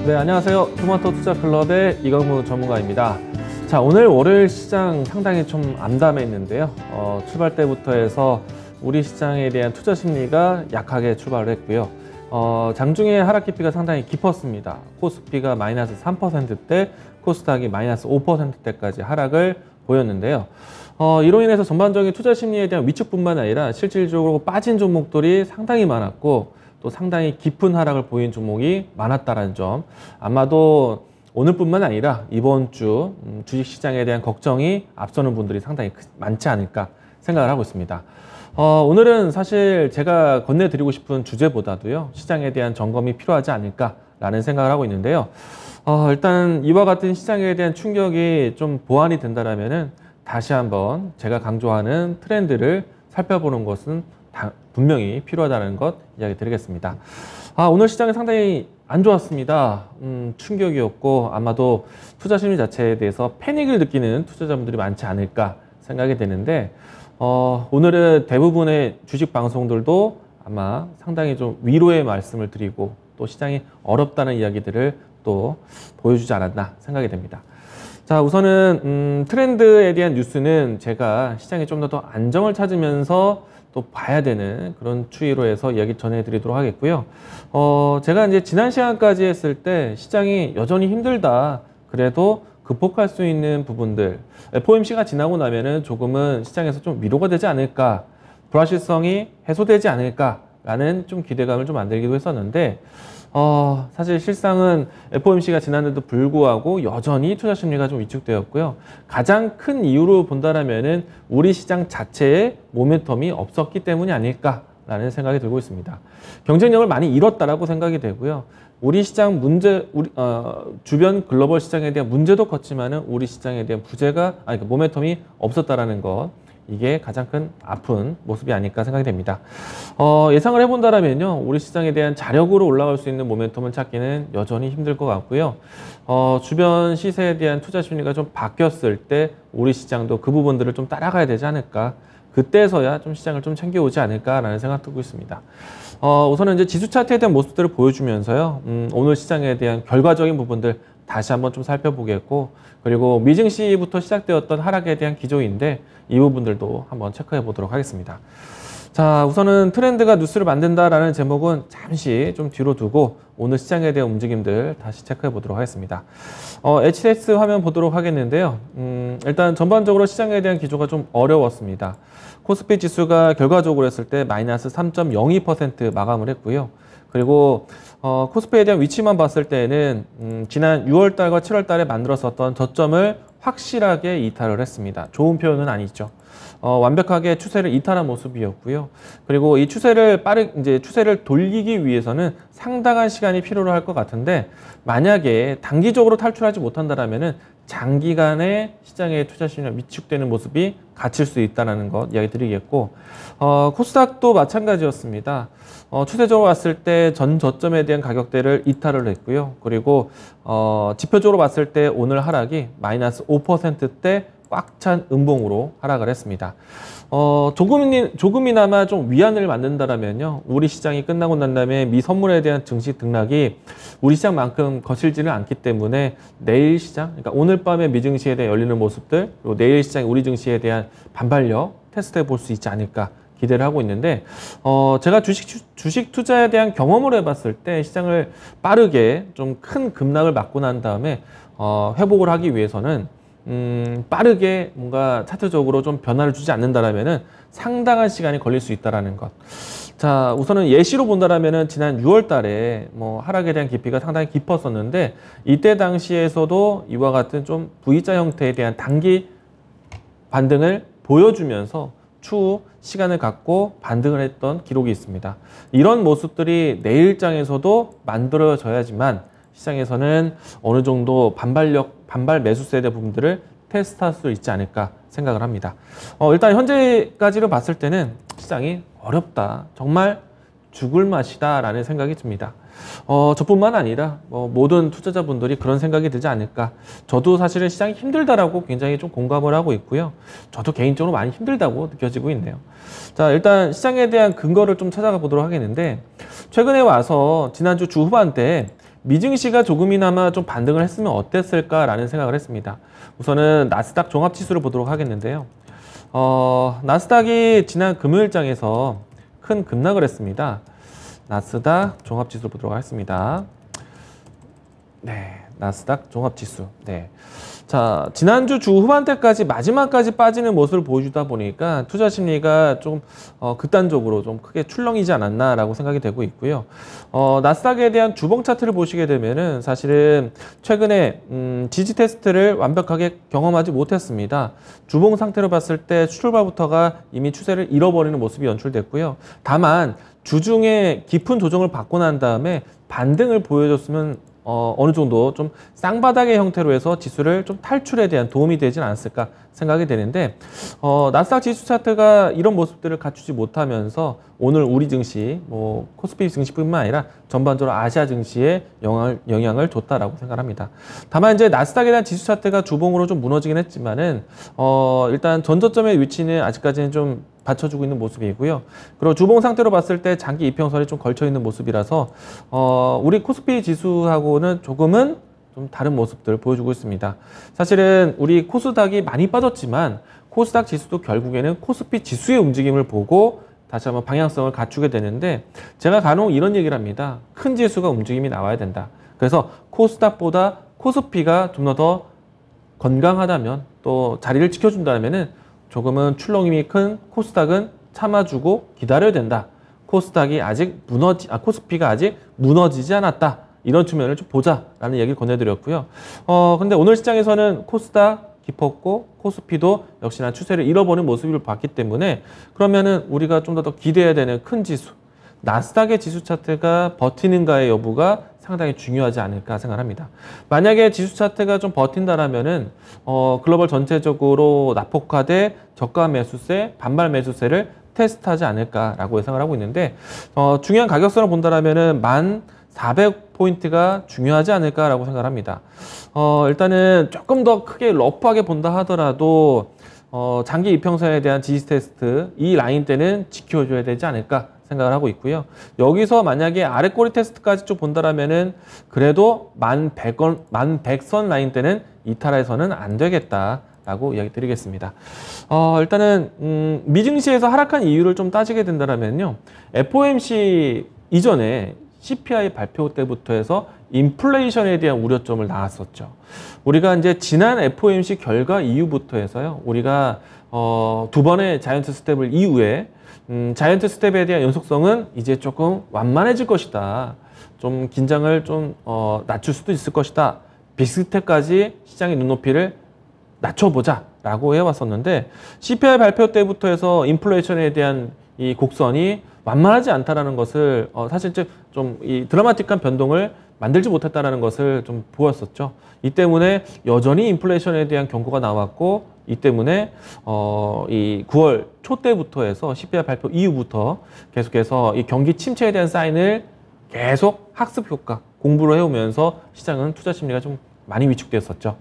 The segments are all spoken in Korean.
네, 안녕하세요. 토마토 투자클럽의 이강무 전문가입니다. 자, 오늘 월요일 시장 상당히 좀 암담했는데요. 출발 때부터 해서 우리 시장에 대한 투자 심리가 약하게 출발을 했고요. 장중에 하락 깊이가 상당히 깊었습니다. 코스피가 마이너스 3%대, 코스닥이 마이너스 5%대까지 하락을 보였는데요. 이로 인해서 전반적인 투자 심리에 대한 위축뿐만 아니라 실질적으로 빠진 종목들이 상당히 많았고 또 상당히 깊은 하락을 보인 종목이 많았다는 점, 아마도 오늘뿐만 아니라 이번 주 주식시장에 대한 걱정이 앞서는 분들이 상당히 많지 않을까 생각을 하고 있습니다. 오늘은 사실 제가 건네드리고 싶은 주제보다도요, 시장에 대한 점검이 필요하지 않을까라는 생각을 하고 있는데요. 일단 이와 같은 시장에 대한 충격이 좀 보완이 된다면은 다시 한번 제가 강조하는 트렌드를 살펴보는 것은 분명히 필요하다는 것 이야기 드리겠습니다. 오늘 시장이 상당히 안 좋았습니다. 충격이었고 아마도 투자 심리 자체에 대해서 패닉을 느끼는 투자자분들이 많지 않을까 생각이 되는데, 오늘은 대부분의 주식 방송들도 아마 상당히 좀 위로의 말씀을 드리고 또 시장이 어렵다는 이야기들을 또 보여주지 않았나 생각이 됩니다. 자, 우선은 트렌드에 대한 뉴스는 제가 시장이 좀 더 안정을 찾으면서 또 봐야 되는 그런 추이로 해서 이야기 전해드리도록 하겠고요. 제가 이제 지난 시간까지 했을 때 시장이 여전히 힘들다, 그래도 극복할 수 있는 부분들, FOMC가 지나고 나면은 조금은 시장에서 좀 위로가 되지 않을까, 불확실성이 해소되지 않을까라는 좀 기대감을 좀 만들기도 했었는데, 사실 실상은 FOMC가 지났는데도 불구하고 여전히 투자 심리가 좀 위축되었고요. 가장 큰 이유로 본다라면은 우리 시장 자체에 모멘텀이 없었기 때문이 아닐까라는 생각이 들고 있습니다. 경쟁력을 많이 잃었다라고 생각이 되고요. 우리 시장 문제, 주변 글로벌 시장에 대한 문제도 컸지만은 우리 시장에 대한 모멘텀이 없었다라는 것, 이게 가장 큰 아픈 모습이 아닐까 생각이 됩니다. 예상을 해본다면요, 우리 시장에 대한 자력으로 올라갈 수 있는 모멘텀을 찾기는 여전히 힘들 것 같고요. 주변 시세에 대한 투자 심리가 좀 바뀌었을 때 우리 시장도 그 부분들을 좀 따라가야 되지 않을까, 그때서야 좀 시장을 좀 챙겨오지 않을까라는 생각 들고 있습니다. 우선은 이제 지수 차트에 대한 모습들을 보여주면서요, 오늘 시장에 대한 결과적인 부분들 다시 한번 좀 살펴보겠고, 그리고 미증시부터 시작되었던 하락에 대한 기조인데 이 부분들도 한번 체크해 보도록 하겠습니다. 자, 우선은 트렌드가 뉴스를 만든다라는 제목은 잠시 좀 뒤로 두고 오늘 시장에 대한 움직임들 다시 체크해 보도록 하겠습니다. HTS 화면 보도록 하겠는데요. 일단 전반적으로 시장에 대한 기조가 좀 어려웠습니다. 코스피 지수가 결과적으로 했을 때 마이너스 3.02% 마감을 했고요. 그리고 코스피에 대한 위치만 봤을 때는 지난 6월달과 7월달에 만들었었던 저점을 확실하게 이탈을 했습니다. 좋은 표현은 아니죠. 완벽하게 추세를 이탈한 모습이었고요. 그리고 이 추세를 추세를 돌리기 위해서는 상당한 시간이 필요로 할 것 같은데, 만약에 단기적으로 탈출하지 못한다면은 장기간의 시장의 투자 심리가 위축되는 모습이 갇힐 수 있다는 것 이야기 드리겠고, 코스닥도 마찬가지였습니다. 추세적으로 봤을 때 전 저점에 대한 가격대를 이탈을 했고요. 그리고 지표적으로 봤을 때 오늘 하락이 마이너스 5%대 꽉 찬 음봉으로 하락을 했습니다. 조금이나마 좀 위안을 만든다라면요, 우리 시장이 끝나고 난 다음에 미 선물에 대한 증시 등락이 우리 시장만큼 거칠지는 않기 때문에 내일 시장, 그러니까 오늘 밤에 미증시에 대한 열리는 모습들, 그리고 내일 시장 우리 증시에 대한 반발력 테스트해 볼 수 있지 않을까 기대를 하고 있는데, 제가 주식 투자에 대한 경험을 해봤을 때 시장을 빠르게 좀 큰 급락을 맞고 난 다음에 회복을 하기 위해서는 빠르게 뭔가 차트적으로 좀 변화를 주지 않는다라면은 상당한 시간이 걸릴 수 있다라는 것. 자, 우선은 예시로 본다라면은 지난 6월 달에 하락에 대한 깊이가 상당히 깊었었는데, 이때 당시에서도 이와 같은 좀 V자 형태에 대한 단기 반등을 보여주면서 추후 시간을 갖고 반등을 했던 기록이 있습니다. 이런 모습들이 내일장에서도 만들어져야지만 시장에서는 어느 정도 반발 매수세에 대한 부분들을 테스트할 수 있지 않을까 생각을 합니다. 일단 현재까지로 봤을 때는 시장이 어렵다, 정말 죽을 맛이다 라는 생각이 듭니다. 저뿐만 아니라 모든 투자자분들이 그런 생각이 들지 않을까. 저도 사실은 시장이 힘들다라고 굉장히 좀 공감을 하고 있고요. 저도 개인적으로 많이 힘들다고 느껴지고 있네요. 자, 일단 시장에 대한 근거를 좀 찾아가 보도록 하겠는데, 최근에 와서 지난주 주 후반때 미증시가 조금이나마 좀 반등을 했으면 어땠을까라는 생각을 했습니다. 우선은 나스닥 종합지수를 보도록 하겠는데요. 나스닥이 지난 금요일장에서 큰 급락을 했습니다. 나스닥 종합지수 보도록 하겠습니다. 네, 나스닥 종합지수. 네. 자, 지난주 주 후반대까지 마지막까지 빠지는 모습을 보여주다 보니까 투자 심리가 좀 극단적으로 좀 크게 출렁이지 않았나라고 생각이 되고 있고요. 나스닥에 대한 주봉 차트를 보시게 되면은 사실은 최근에 지지 테스트를 완벽하게 경험하지 못했습니다. 주봉 상태로 봤을 때 출발부터가 이미 추세를 잃어버리는 모습이 연출됐고요. 다만 주중에 깊은 조정을 받고 난 다음에 반등을 보여줬으면 어느 정도 좀 쌍바닥의 형태로 해서 지수를 좀 탈출에 대한 도움이 되진 않았을까 생각이 되는데 나스닥 지수 차트가 이런 모습들을 갖추지 못하면서 오늘 우리 증시, 코스피 증시뿐만 아니라 전반적으로 아시아 증시에 영향을 줬다라고 생각합니다. 다만 이제 나스닥에 대한 지수 차트가 주봉으로 좀 무너지긴 했지만은 일단 전저점의 위치는 아직까지는 좀 받쳐주고 있는 모습이고요. 그리고 주봉 상태로 봤을 때 장기 이평선이 좀 걸쳐 있는 모습이라서 우리 코스피 지수하고는 조금은 좀 다른 모습들을 보여주고 있습니다. 사실은 우리 코스닥이 많이 빠졌지만 코스닥 지수도 결국에는 코스피 지수의 움직임을 보고 다시 한번 방향성을 갖추게 되는데 제가 간혹 이런 얘기를 합니다. 큰 지수가 움직임이 나와야 된다. 그래서 코스닥보다 코스피가 좀 더 건강하다면 또 자리를 지켜준다면은 조금은 출렁임이 큰 코스닥은 참아주고 기다려야 된다. 코스닥이 아직 코스피가 아직 무너지지 않았다. 이런 측면을 좀 보자라는 얘기를 권해드렸고요. 근데 오늘 시장에서는 코스닥 깊었고 코스피도 역시나 추세를 잃어버린 모습을 봤기 때문에 그러면은 우리가 좀 더 기대해야 되는 큰 지수, 나스닥의 지수 차트가 버티는가의 여부가 상당히 중요하지 않을까 생각합니다. 만약에 지수 차트가 좀 버틴다라면은 글로벌 전체적으로 낙폭화돼 저가 매수세, 반발 매수세를 테스트하지 않을까라고 예상을 하고 있는데 중요한 가격선을 본다라면은 1,400포인트가 중요하지 않을까라고 생각을 합니다. 일단은 조금 더 크게 러프하게 본다 하더라도 장기 이평선에 대한 지지 테스트 이 라인 때는 지켜줘야 되지 않을까 생각을 하고 있고요. 여기서 만약에 아래 꼬리 테스트까지 좀 본다라면은 그래도 1100선 라인 때는 이탈해서는 안 되겠다라고 이야기 드리겠습니다. 일단은 미증시에서 하락한 이유를 좀 따지게 된다면요. FOMC 이전에 CPI 발표 때부터 해서 인플레이션에 대한 우려점을 나왔었죠. 우리가 이제 지난 FOMC 결과 이후부터 해서요. 우리가 두 번의 자이언트 스텝을 이후에 자이언트 스텝에 대한 연속성은 이제 조금 완만해질 것이다. 좀 긴장을 좀 낮출 수도 있을 것이다. 빅스텝까지 시장의 눈높이를 낮춰보자 라고 해왔었는데 CPI 발표 때부터 해서 인플레이션에 대한 이 곡선이 완만하지 않다라는 것을 사실 좀 이 드라마틱한 변동을 만들지 못했다라는 것을 좀 보였었죠. 이 때문에 여전히 인플레이션에 대한 경고가 나왔고 이 때문에 이 9월 초 때부터 해서 CPI 발표 이후부터 계속해서 이 경기 침체에 대한 사인을 계속 학습 효과, 공부를 해오면서 시장은 투자 심리가 좀 많이 위축됐었죠.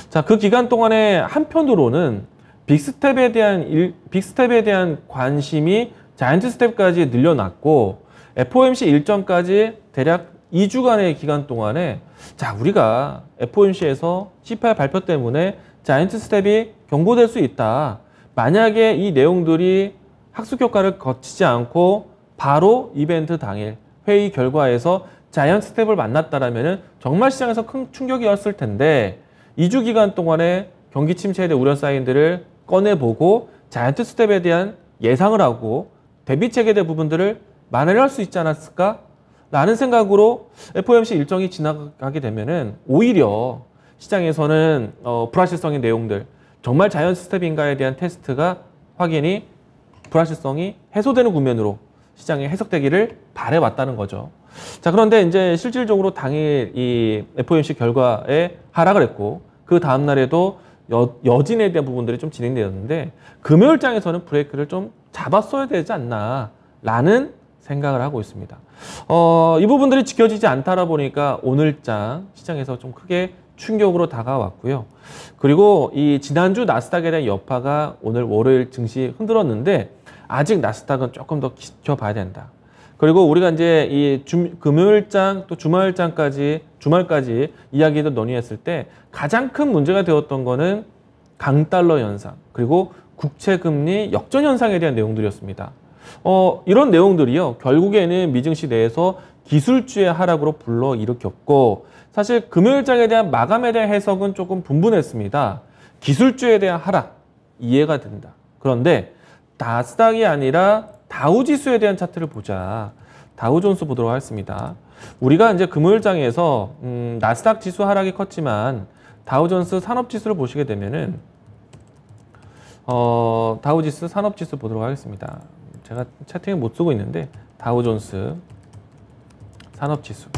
자, 그 기간 동안에 한편으로는 빅스텝에 대한 관심이 자이언트 스텝까지 늘려났고 FOMC 일정까지 대략 2주간의 기간 동안에 자, 우리가 FOMC에서 CPI 발표 때문에 자이언트 스텝이 경고될 수 있다. 만약에 이 내용들이 학습 효과를 거치지 않고 바로 이벤트 당일 회의 결과에서 자이언트 스텝을 만났다라면 정말 시장에서 큰 충격이었을 텐데 2주 기간 동안에 경기 침체에 대한 우려 사인들을 꺼내보고 자이언트 스텝에 대한 예상을 하고 대비책에 대한 부분들을 만회할 수 있지 않았을까? 라는 생각으로 FOMC 일정이 지나가게 되면은 오히려 시장에서는 불확실성의 내용들, 정말 자이언트 스텝인가에 대한 테스트가 확인이 불확실성이 해소되는 국면으로 시장에 해석되기를 바래왔다는 거죠. 자, 그런데 이제 실질적으로 당일 이 FOMC 결과에 하락을 했고 그 다음 날에도 여진에 대한 부분들이 좀 진행되었는데 금요일장에서는 브레이크를 좀 잡았어야 되지 않나라는 생각을 하고 있습니다. 이 부분들이 지켜지지 않다 보니까 오늘장 시장에서 좀 크게 충격으로 다가왔고요. 그리고 이 지난주 나스닥에 대한 여파가 오늘 월요일 증시 흔들었는데 아직 나스닥은 조금 더 지켜봐야 된다. 그리고 우리가 이제 이 금요일장 또 주말까지 이야기도 논의했을 때 가장 큰 문제가 되었던 거는 강달러 현상, 그리고 국채금리 역전 현상에 대한 내용들이었습니다. 이런 내용들이요, 결국에는 미증시 내에서 기술주의 하락으로 불러일으켰고, 사실 금요일장에 대한 마감에 대한 해석은 조금 분분했습니다. 기술주에 대한 하락, 이해가 된다. 그런데 나스닥이 아니라 다우지수에 대한 차트를 보자. 다우존스 보도록 하겠습니다. 우리가 이제 금요일장에서 나스닥 지수 하락이 컸지만 다우존스 산업지수를 보시게 되면은 다우지수 산업지수 보도록 하겠습니다. 제가 채팅을 못 쓰고 있는데 다우존스 산업지수.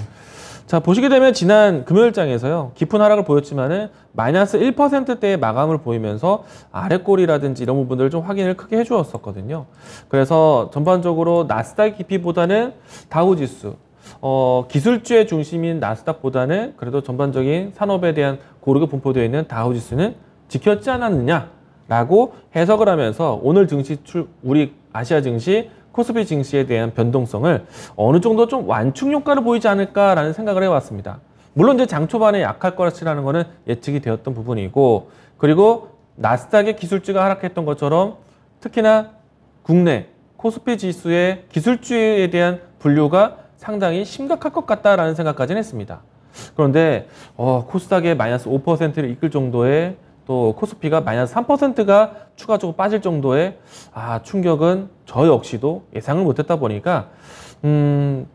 자, 보시게 되면 지난 금요일장에서요, 깊은 하락을 보였지만은 마이너스 1%대의 마감을 보이면서 아래꼬리라든지 이런 부분들을 좀 확인을 크게 해주었었거든요. 그래서 전반적으로 나스닥 깊이보다는 다우지수, 기술주의 중심인 나스닥보다는 그래도 전반적인 산업에 대한 고르게 분포되어 있는 다우지수는 지켰지 않았느냐라고 해석을 하면서 오늘 증시 우리 아시아 증시 코스피 증시에 대한 변동성을 어느 정도 좀 완충 효과를 보이지 않을까라는 생각을 해왔습니다. 물론 이제 장 초반에 약할 것이라는 거는 예측이 되었던 부분이고, 그리고 나스닥의 기술주가 하락했던 것처럼 특히나 국내 코스피 지수의 기술주에 대한 분류가 상당히 심각할 것 같다라는 생각까지는 했습니다. 그런데 코스닥의 마이너스 5%를 이끌 정도의, 또 코스피가 마이너스 3%가 추가적으로 빠질 정도의 충격은 저 역시도 예상을 못했다 보니까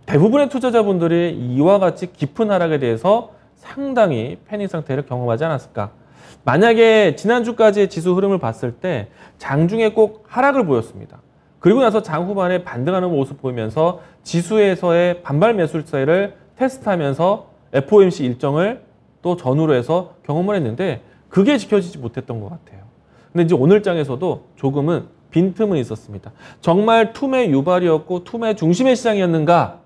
대부분의 투자자분들이 이와 같이 깊은 하락에 대해서 상당히 패닉 상태를 경험하지 않았을까. 만약에 지난주까지의 지수 흐름을 봤을 때 장중에 꼭 하락을 보였습니다. 그리고 나서 장 후반에 반등하는 모습 보이면서 지수에서의 반발 매수세를 테스트하면서 FOMC 일정을 또 전후로 해서 경험을 했는데 그게 지켜지지 못했던 것 같아요. 근데 이제 오늘 장에서도 조금은 빈틈은 있었습니다. 정말 투매 유발이었고 투매 중심의 시장이었는가?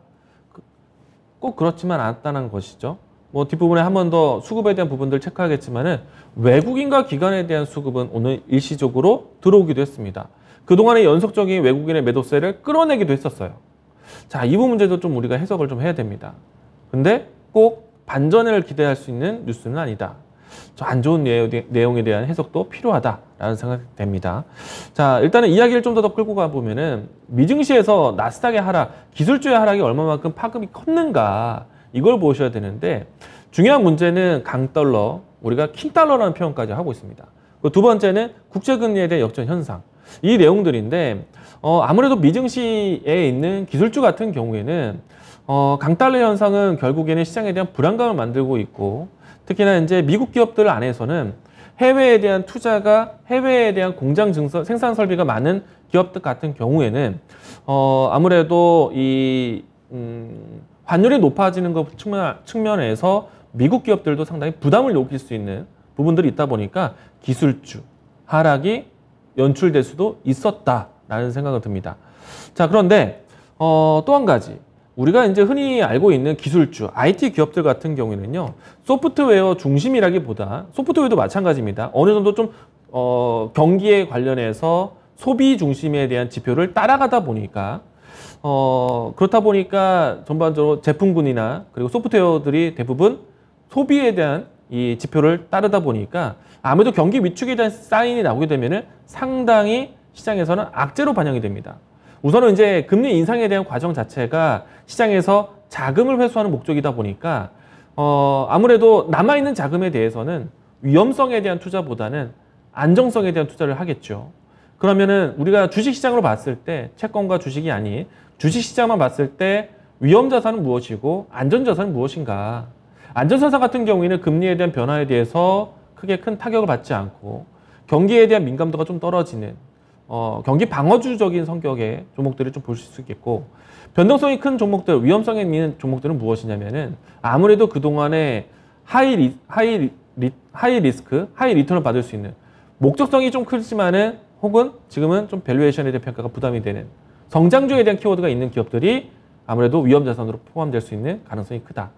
꼭 그렇지만 않았다는 것이죠. 뭐 뒷부분에 한 번 더 수급에 대한 부분들 체크하겠지만은 외국인과 기관에 대한 수급은 오늘 일시적으로 들어오기도 했습니다. 그동안의 연속적인 외국인의 매도세를 끌어내기도 했었어요. 자, 이 부분 문제도 좀 우리가 해석을 좀 해야 됩니다. 근데 꼭 반전을 기대할 수 있는 뉴스는 아니다. 안 좋은 내용에 대한 해석도 필요하다라는 생각이 됩니다. 자, 일단은 이야기를 좀 더 끌고 가보면은 미증시에서 나스닥의 하락, 기술주의 하락이 얼마만큼 파급이 컸는가 이걸 보셔야 되는데, 중요한 문제는 강달러, 우리가 킹달러라는 표현까지 하고 있습니다. 두 번째는 국채금리에 대한 역전 현상. 이 내용들인데 아무래도 미증시에 있는 기술주 같은 경우에는 강달러 현상은 결국에는 시장에 대한 불안감을 만들고 있고, 특히나 이제 미국 기업들 안에서는 해외에 대한 투자가, 해외에 대한 공장 증설, 생산 설비가 많은 기업들 같은 경우에는 아무래도 이 환율이 높아지는 것 측면에서 미국 기업들도 상당히 부담을 느낄 수 있는 부분들이 있다 보니까 기술주 하락이 연출될 수도 있었다라는 생각이 듭니다. 자, 그런데 또 한 가지. 우리가 이제 흔히 알고 있는 기술주, IT 기업들 같은 경우에는요, 소프트웨어 중심이라기보다, 소프트웨어도 마찬가지입니다. 어느 정도 좀 경기에 관련해서 소비 중심에 대한 지표를 따라가다 보니까 그렇다 보니까 전반적으로 제품군이나 그리고 소프트웨어들이 대부분 소비에 대한 이 지표를 따르다 보니까 아무래도 경기 위축에 대한 사인이 나오게 되면은 상당히 시장에서는 악재로 반영이 됩니다. 우선은 이제 금리 인상에 대한 과정 자체가 시장에서 자금을 회수하는 목적이다 보니까 아무래도 남아있는 자금에 대해서는 위험성에 대한 투자보다는 안정성에 대한 투자를 하겠죠. 그러면은 우리가 주식시장으로 봤을 때 채권과 주식이 아닌 주식시장만 봤을 때 위험자산은 무엇이고 안전자산은 무엇인가. 안전자산 같은 경우에는 금리에 대한 변화에 대해서 크게 큰 타격을 받지 않고 경기에 대한 민감도가 좀 떨어지는 경기 방어주적인 성격의 종목들을 좀 보실 수 있겠고, 변동성이 큰 종목들, 위험성이 있는 종목들은 무엇이냐면은 아무래도 그동안에 하이 리스크, 하이 리턴을 받을 수 있는, 목적성이 좀 크지만은 혹은 지금은 좀 밸류에이션에 대한 평가가 부담이 되는 성장주에 대한 키워드가 있는 기업들이 아무래도 위험자산으로 포함될 수 있는 가능성이 크다.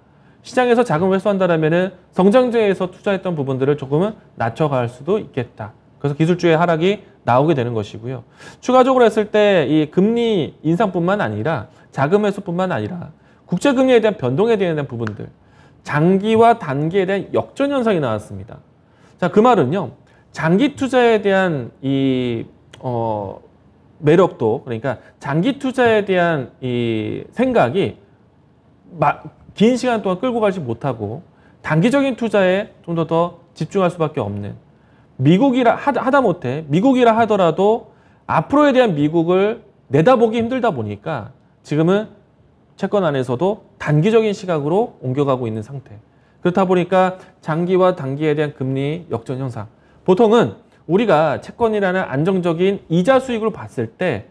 시장에서 자금을 회수한다면은 성장주에서 투자했던 부분들을 조금은 낮춰갈 수도 있겠다. 그래서 기술주의 하락이 나오게 되는 것이고요. 추가적으로 했을 때 이 금리 인상뿐만 아니라 자금 회수뿐만 아니라 국제금리에 대한 변동에 대한 부분들, 장기와 단기에 대한 역전 현상이 나왔습니다. 자, 그 말은요. 장기 투자에 대한 이 매력도, 그러니까 장기 투자에 대한 이 생각이 긴 시간 동안 끌고 가지 못하고 단기적인 투자에 좀 더 집중할 수밖에 없는, 미국이라 하다못해 미국이라 하더라도 앞으로에 대한 미국을 내다보기 힘들다 보니까 지금은 채권 안에서도 단기적인 시각으로 옮겨가고 있는 상태. 그렇다 보니까 장기와 단기에 대한 금리 역전 현상. 보통은 우리가 채권이라는 안정적인 이자 수익을 봤을 때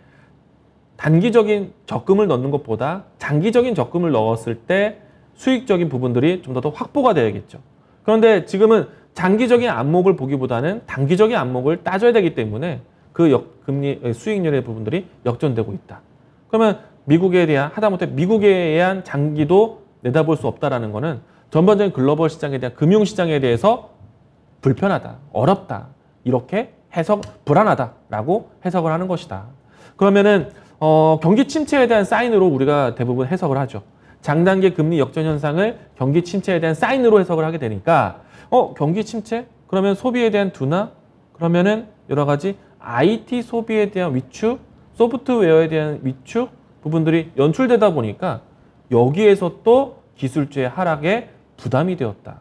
단기적인 적금을 넣는 것보다 장기적인 적금을 넣었을 때 수익적인 부분들이 좀 더 확보가 되어야겠죠. 그런데 지금은 장기적인 안목을 보기보다는 단기적인 안목을 따져야 되기 때문에 그 금리 수익률의 부분들이 역전되고 있다. 그러면 미국에 대한, 하다못해 미국에 대한 장기도 내다볼 수 없다라는 것은 전반적인 글로벌 시장에 대한 금융시장에 대해서 불편하다, 어렵다, 이렇게 불안하다라고 해석을 하는 것이다. 그러면은 경기 침체에 대한 사인으로 우리가 대부분 해석을 하죠. 장단기 금리 역전 현상을 경기 침체에 대한 사인으로 해석을 하게 되니까 경기 침체? 그러면 소비에 대한 둔화? 그러면은 여러 가지 IT 소비에 대한 위축, 소프트웨어에 대한 위축 부분들이 연출되다 보니까 여기에서 또 기술주의 하락에 부담이 되었다.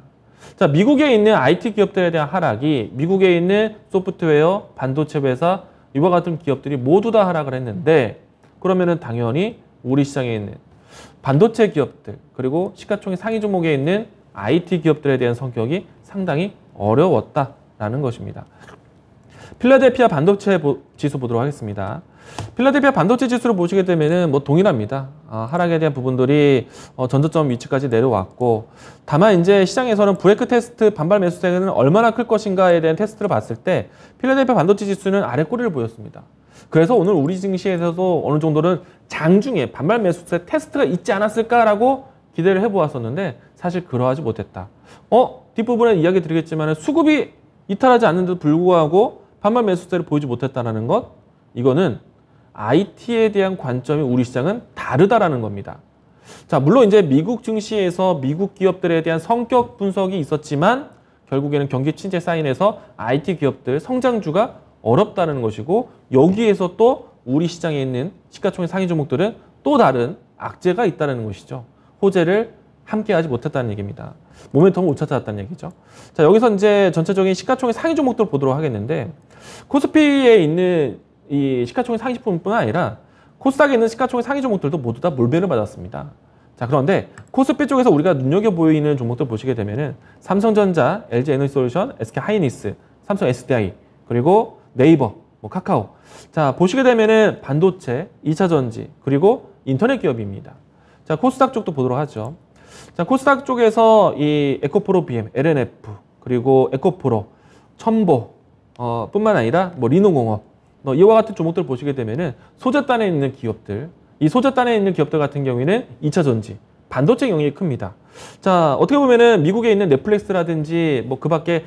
자, 미국에 있는 IT 기업들에 대한 하락이 미국에 있는 소프트웨어, 반도체 회사 이와 같은 기업들이 모두 다 하락을 했는데 그러면은 당연히 우리 시장에 있는 반도체 기업들 그리고 시가총액 상위 종목에 있는 IT 기업들에 대한 성격이 상당히 어려웠다라는 것입니다. 필라델피아 반도체 지수 보도록 하겠습니다. 필라델피아 반도체 지수를 보시게 되면은 동일합니다. 하락에 대한 부분들이 전저점 위치까지 내려왔고, 다만 이제 시장에서는 브레이크 테스트 반발 매수세는 얼마나 클 것인가에 대한 테스트를 봤을 때 필라델피아 반도체 지수는 아래 꼬리를 보였습니다. 그래서 오늘 우리 증시에서도 어느 정도는 장중에 반발 매수세 테스트가 있지 않았을까라고 기대를 해보았었는데 사실 그러하지 못했다. 뒷부분에 이야기 드리겠지만 수급이 이탈하지 않는데도 불구하고 반발 매수세를 보이지 못했다는 것, 이거는 IT에 대한 관점이 우리 시장은 다르다라는 겁니다. 자, 물론 이제 미국 증시에서 미국 기업들에 대한 성격 분석이 있었지만 결국에는 경기 침체 사인에서 IT 기업들 성장주가 어렵다는 것이고, 여기에서 또 우리 시장에 있는 시가총액 상위 종목들은 또 다른 악재가 있다는 것이죠. 호재를 함께하지 못했다는 얘기입니다. 모멘텀을 못 찾아왔다는 얘기죠. 자, 여기서 이제 전체적인 시가총액 상위 종목들을 보도록 하겠는데, 코스피에 있는 이 시가총액 상위뿐만 아니라 코스닥에 있는 시가총액 상위 종목들도 모두 다 몰배를 받았습니다. 자, 그런데 코스피 쪽에서 우리가 눈여겨 보이는 종목들 보시게 되면은 삼성전자, LG에너지솔루션, SK하이닉스, 삼성 SDI, 그리고 네이버, 카카오. 자, 보시게 되면은 반도체, 2차 전지, 그리고 인터넷 기업입니다. 자, 코스닥 쪽도 보도록 하죠. 자, 코스닥 쪽에서 이 에코프로 BM, LNF, 그리고 에코프로, 첨보, 뿐만 아니라 리노공업, 이와 같은 종목들 보시게 되면은 소재단에 있는 기업들, 이 소재단에 있는 기업들 같은 경우에는 2차 전지, 반도체 영역이 큽니다. 자, 어떻게 보면은 미국에 있는 넷플릭스라든지 그 밖에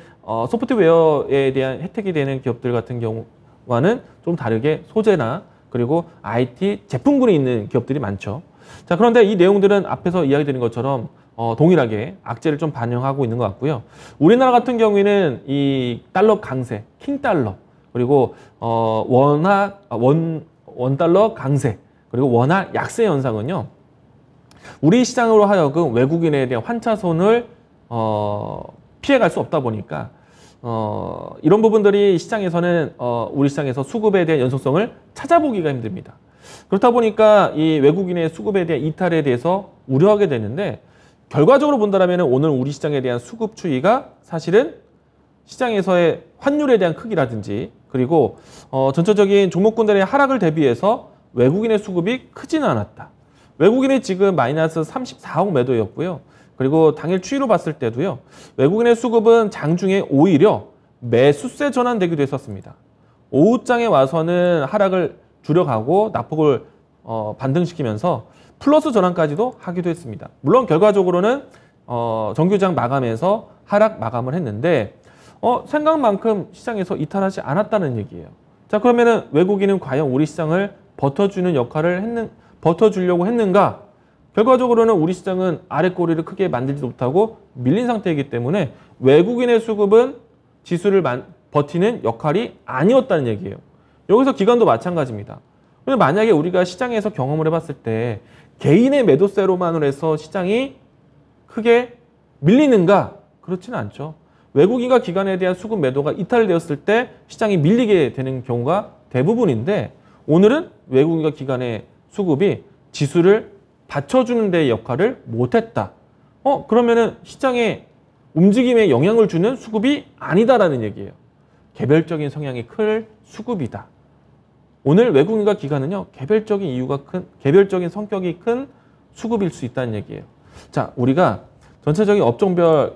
소프트웨어에 대한 혜택이 되는 기업들 같은 경우와는 좀 다르게 소재나 그리고 IT 제품군이 있는 기업들이 많죠. 자, 그런데 이 내용들은 앞에서 이야기 드린 것처럼 동일하게 악재를 좀 반영하고 있는 것 같고요. 우리나라 같은 경우에는 이 달러 강세, 킹달러, 그리고 원달러 강세, 그리고 원화 약세 현상은요, 우리 시장으로 하여금 외국인에 대한 환차손을 피해갈 수 없다 보니까 이런 부분들이 시장에서는 우리 시장에서 수급에 대한 연속성을 찾아보기가 힘듭니다. 그렇다 보니까 이 외국인의 수급에 대한 이탈에 대해서 우려하게 되는데, 결과적으로 본다면 오늘 우리 시장에 대한 수급 추이가 사실은 시장에서의 환율에 대한 크기라든지 그리고 전체적인 종목군들의 하락을 대비해서 외국인의 수급이 크지는 않았다. 외국인이 지금 마이너스 34억 매도였고요. 그리고 당일 추이로 봤을 때도요, 외국인의 수급은 장중에 오히려 매수세 전환되기도 했었습니다. 오후장에 와서는 하락을 줄여가고 낙폭을 반등시키면서 플러스 전환까지도 하기도 했습니다. 물론 결과적으로는 정규장 마감에서 하락 마감을 했는데 생각만큼 시장에서 이탈하지 않았다는 얘기예요. 자, 그러면은 외국인은 과연 우리 시장을 버텨주는 역할을 버텨주려고 했는가? 결과적으로는 우리 시장은 아래 꼬리를 크게 만들지 못하고 밀린 상태이기 때문에 외국인의 수급은 지수를 버티는 역할이 아니었다는 얘기예요. 여기서 기관도 마찬가지입니다. 그런데 만약에 우리가 시장에서 경험을 해봤을 때 개인의 매도세로만으로 해서 시장이 크게 밀리는가? 그렇지는 않죠. 외국인과 기관에 대한 수급 매도가 이탈되었을 때 시장이 밀리게 되는 경우가 대부분인데 오늘은 외국인과 기관의 수급이 지수를 받쳐주는 데 역할을 못했다. 그러면은 시장의 움직임에 영향을 주는 수급이 아니다라는 얘기예요. 개별적인 성향이 클 수급이다. 오늘 외국인과 기관은요, 개별적인 성격이 큰 수급일 수 있다는 얘기예요. 자, 우리가 전체적인 업종별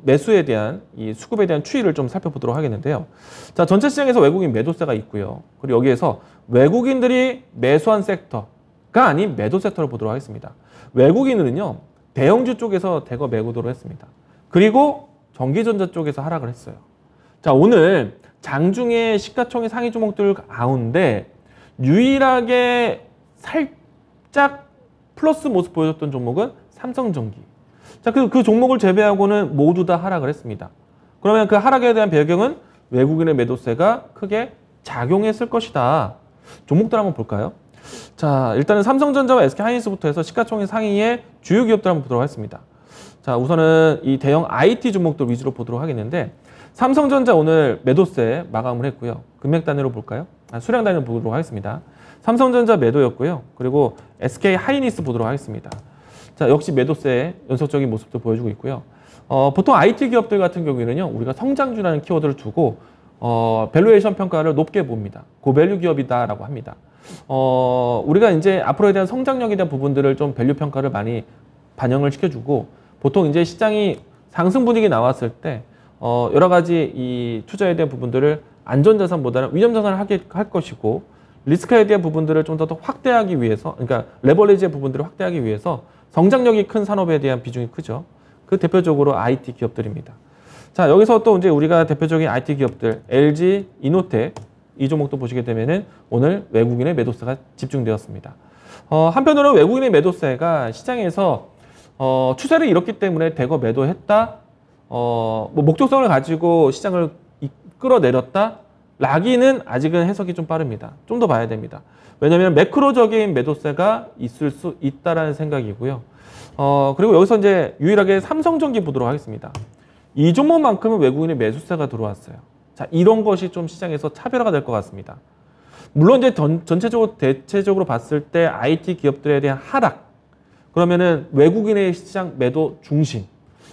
매수에 대한 이 수급에 대한 추이를 좀 살펴보도록 하겠는데요. 자, 전체 시장에서 외국인 매도세가 있고요. 그리고 여기에서 외국인들이 매수한 섹터가 아닌 매도 섹터를 보도록 하겠습니다. 외국인들은요, 대형주 쪽에서 대거 매도를 했습니다. 그리고 전기전자 쪽에서 하락을 했어요. 자, 오늘 장중에 시가총액 상위 종목들 가운데 유일하게 살짝 플러스 모습 보여줬던 종목은 삼성전기. 자, 그 종목을 제외하고는 모두 다 하락을 했습니다. 그러면 그 하락에 대한 배경은 외국인의 매도세가 크게 작용했을 것이다. 종목들 한번 볼까요? 자, 일단은 삼성전자와 SK하이닉스부터 해서 시가총액 상위의 주요 기업들 한번 보도록 하겠습니다. 자, 우선은 이 대형 IT 종목들 위주로 보도록 하겠는데 삼성전자 오늘 매도세 마감을 했고요. 금액 단위로 볼까요? 수량 단위로 보도록 하겠습니다. 삼성전자 매도였고요. 그리고 SK하이닉스 보도록 하겠습니다. 자, 역시 매도세 연속적인 모습도 보여주고 있고요. 보통 IT 기업들 같은 경우에는요, 우리가 성장주라는 키워드를 두고 밸류에이션 평가를 높게 봅니다. 고밸류 기업이다라고 합니다. 우리가 이제 앞으로에 대한 성장력에 대한 부분들을 좀 밸류 평가를 많이 반영을 시켜주고 보통 이제 시장이 상승 분위기 나왔을 때 여러 가지 이 투자에 대한 부분들을 안전자산보다는 위험자산을 할 것이고 리스크에 대한 부분들을 좀 더 확대하기 위해서, 그러니까 레버리지의 부분들을 확대하기 위해서 성장력이 큰 산업에 대한 비중이 크죠. 그 대표적으로 IT 기업들입니다. 자, 여기서 또 이제 우리가 대표적인 IT 기업들 LG, 이노텍 이 종목도 보시게 되면은 오늘 외국인의 매도세가 집중되었습니다. 한편으로는 외국인의 매도세가 시장에서 추세를 잃었기 때문에 대거 매도했다. 목적성을 가지고 시장을 끌어내렸다. 라기는 아직은 해석이 좀 빠릅니다. 좀 더 봐야 됩니다. 왜냐하면 매크로적인 매도세가 있을 수 있다라는 생각이고요. 그리고 여기서 이제 유일하게 삼성전기 보도록 하겠습니다. 이 종목만큼은 외국인의 매수세가 들어왔어요. 자, 이런 것이 좀 시장에서 차별화가 될 것 같습니다. 물론 이제 대체적으로 봤을 때 IT 기업들에 대한 하락, 그러면은 외국인의 시장 매도 중심.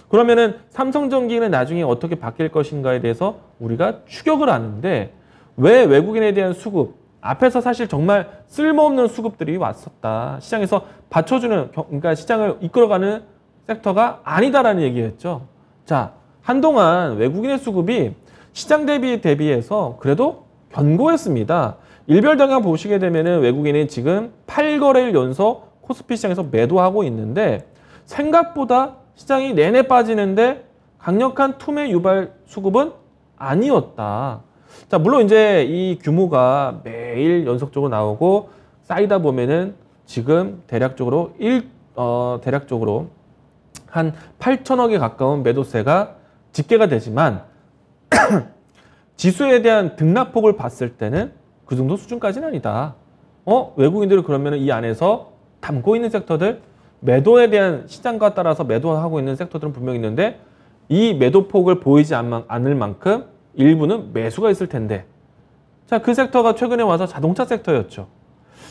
그러면은 삼성전기는 나중에 어떻게 바뀔 것인가에 대해서 우리가 추격을 하는데 왜 외국인에 대한 수급, 앞에서 사실 정말 쓸모없는 수급들이 왔었다. 시장에서 받쳐주는, 그러니까 시장을 이끌어가는 섹터가 아니다라는 얘기였죠. 자, 한동안 외국인의 수급이 시장 대비해서 그래도 견고했습니다. 일별동향 보시게 되면은 외국인이 지금 8거래일 연속 코스피 시장에서 매도하고 있는데 생각보다 시장이 내내 빠지는데 강력한 투매 유발 수급은 아니었다. 자, 물론 이제 이 규모가 매일 연속적으로 나오고 쌓이다 보면은 지금 대략적으로 한 8천억에 가까운 매도세가 집계가 되지만 지수에 대한 등락폭을 봤을 때는 그 정도 수준까지는 아니다. 외국인들이 그러면 이 안에서 담고 있는 섹터들, 매도에 대한 시장과 따라서 매도하고 있는 섹터들은 분명히 있는데 이 매도폭을 보이지 않을 만큼 일부는 매수가 있을 텐데, 자, 그 섹터가 최근에 와서 자동차 섹터였죠.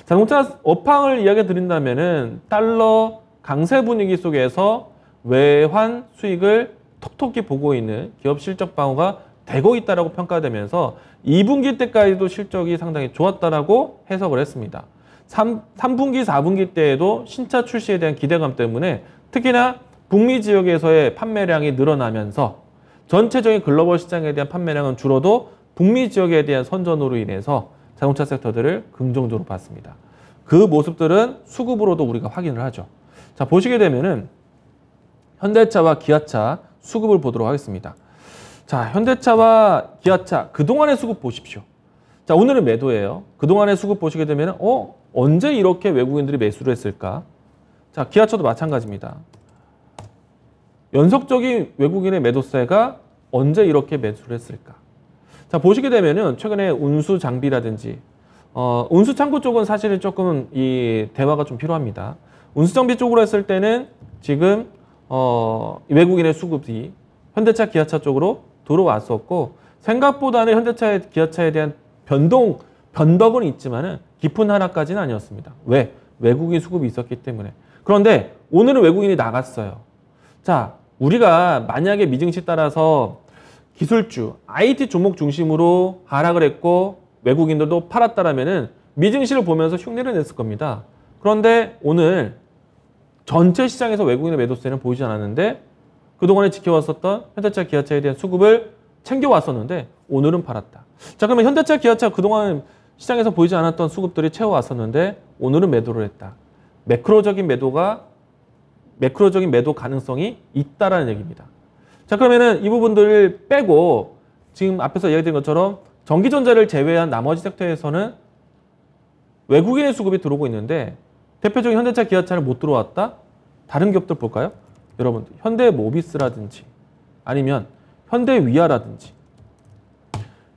자동차 업황을 이야기 드린다면은 달러 강세 분위기 속에서 외환 수익을 톡톡히 보고 있는 기업 실적 방어가 되고 있다라고 평가되면서 2분기 때까지도 실적이 상당히 좋았다라고 해석을 했습니다. 3분기, 4분기 때에도 신차 출시에 대한 기대감 때문에 특히나 북미 지역에서의 판매량이 늘어나면서 전체적인 글로벌 시장에 대한 판매량은 줄어도 북미 지역에 대한 선전으로 인해서 자동차 섹터들을 긍정적으로 봤습니다. 그 모습들은 수급으로도 우리가 확인을 하죠. 자, 보시게 되면은 현대차와 기아차 수급을 보도록 하겠습니다. 자, 현대차와 기아차 그동안의 수급 보십시오. 자, 오늘은 매도예요. 그동안의 수급 보시게 되면 언제 이렇게 외국인들이 매수를 했을까? 자, 기아차도 마찬가지입니다. 연속적인 외국인의 매도세가 언제 이렇게 매수를 했을까? 자, 보시게 되면은 최근에 운수 장비라든지 운수 창고 쪽은 사실은 조금 이 대화가 좀 필요합니다. 운수 장비 쪽으로 했을 때는 지금 외국인의 수급이 현대차, 기아차 쪽으로 들어왔었고 생각보다는 현대차, 기아차에 대한 변덕은 있지만은 깊은 하락까지는 아니었습니다. 왜? 외국인 수급이 있었기 때문에. 그런데 오늘은 외국인이 나갔어요. 자, 우리가 만약에 미증시 따라서 기술주, IT 종목 중심으로 하락을 했고 외국인들도 팔았다라면은 미증시를 보면서 흉내를 냈을 겁니다. 그런데 오늘 전체 시장에서 외국인의 매도세는 보이지 않았는데 그동안에 지켜왔었던 현대차, 기아차에 대한 수급을 챙겨왔었는데 오늘은 팔았다. 자, 그러면 현대차, 기아차 그동안 시장에서 보이지 않았던 수급들이 채워왔었는데 오늘은 매도를 했다. 매크로적인 매도 가능성이 있다라는 얘기입니다. 자, 그러면은 이 부분들을 빼고 지금 앞에서 이야기드린 것처럼 전기전자를 제외한 나머지 섹터에서는 외국인의 수급이 들어오고 있는데 대표적인 현대차, 기아차를 못 들어왔다? 다른 기업들 볼까요? 여러분들 현대모비스라든지 아니면 현대위아라든지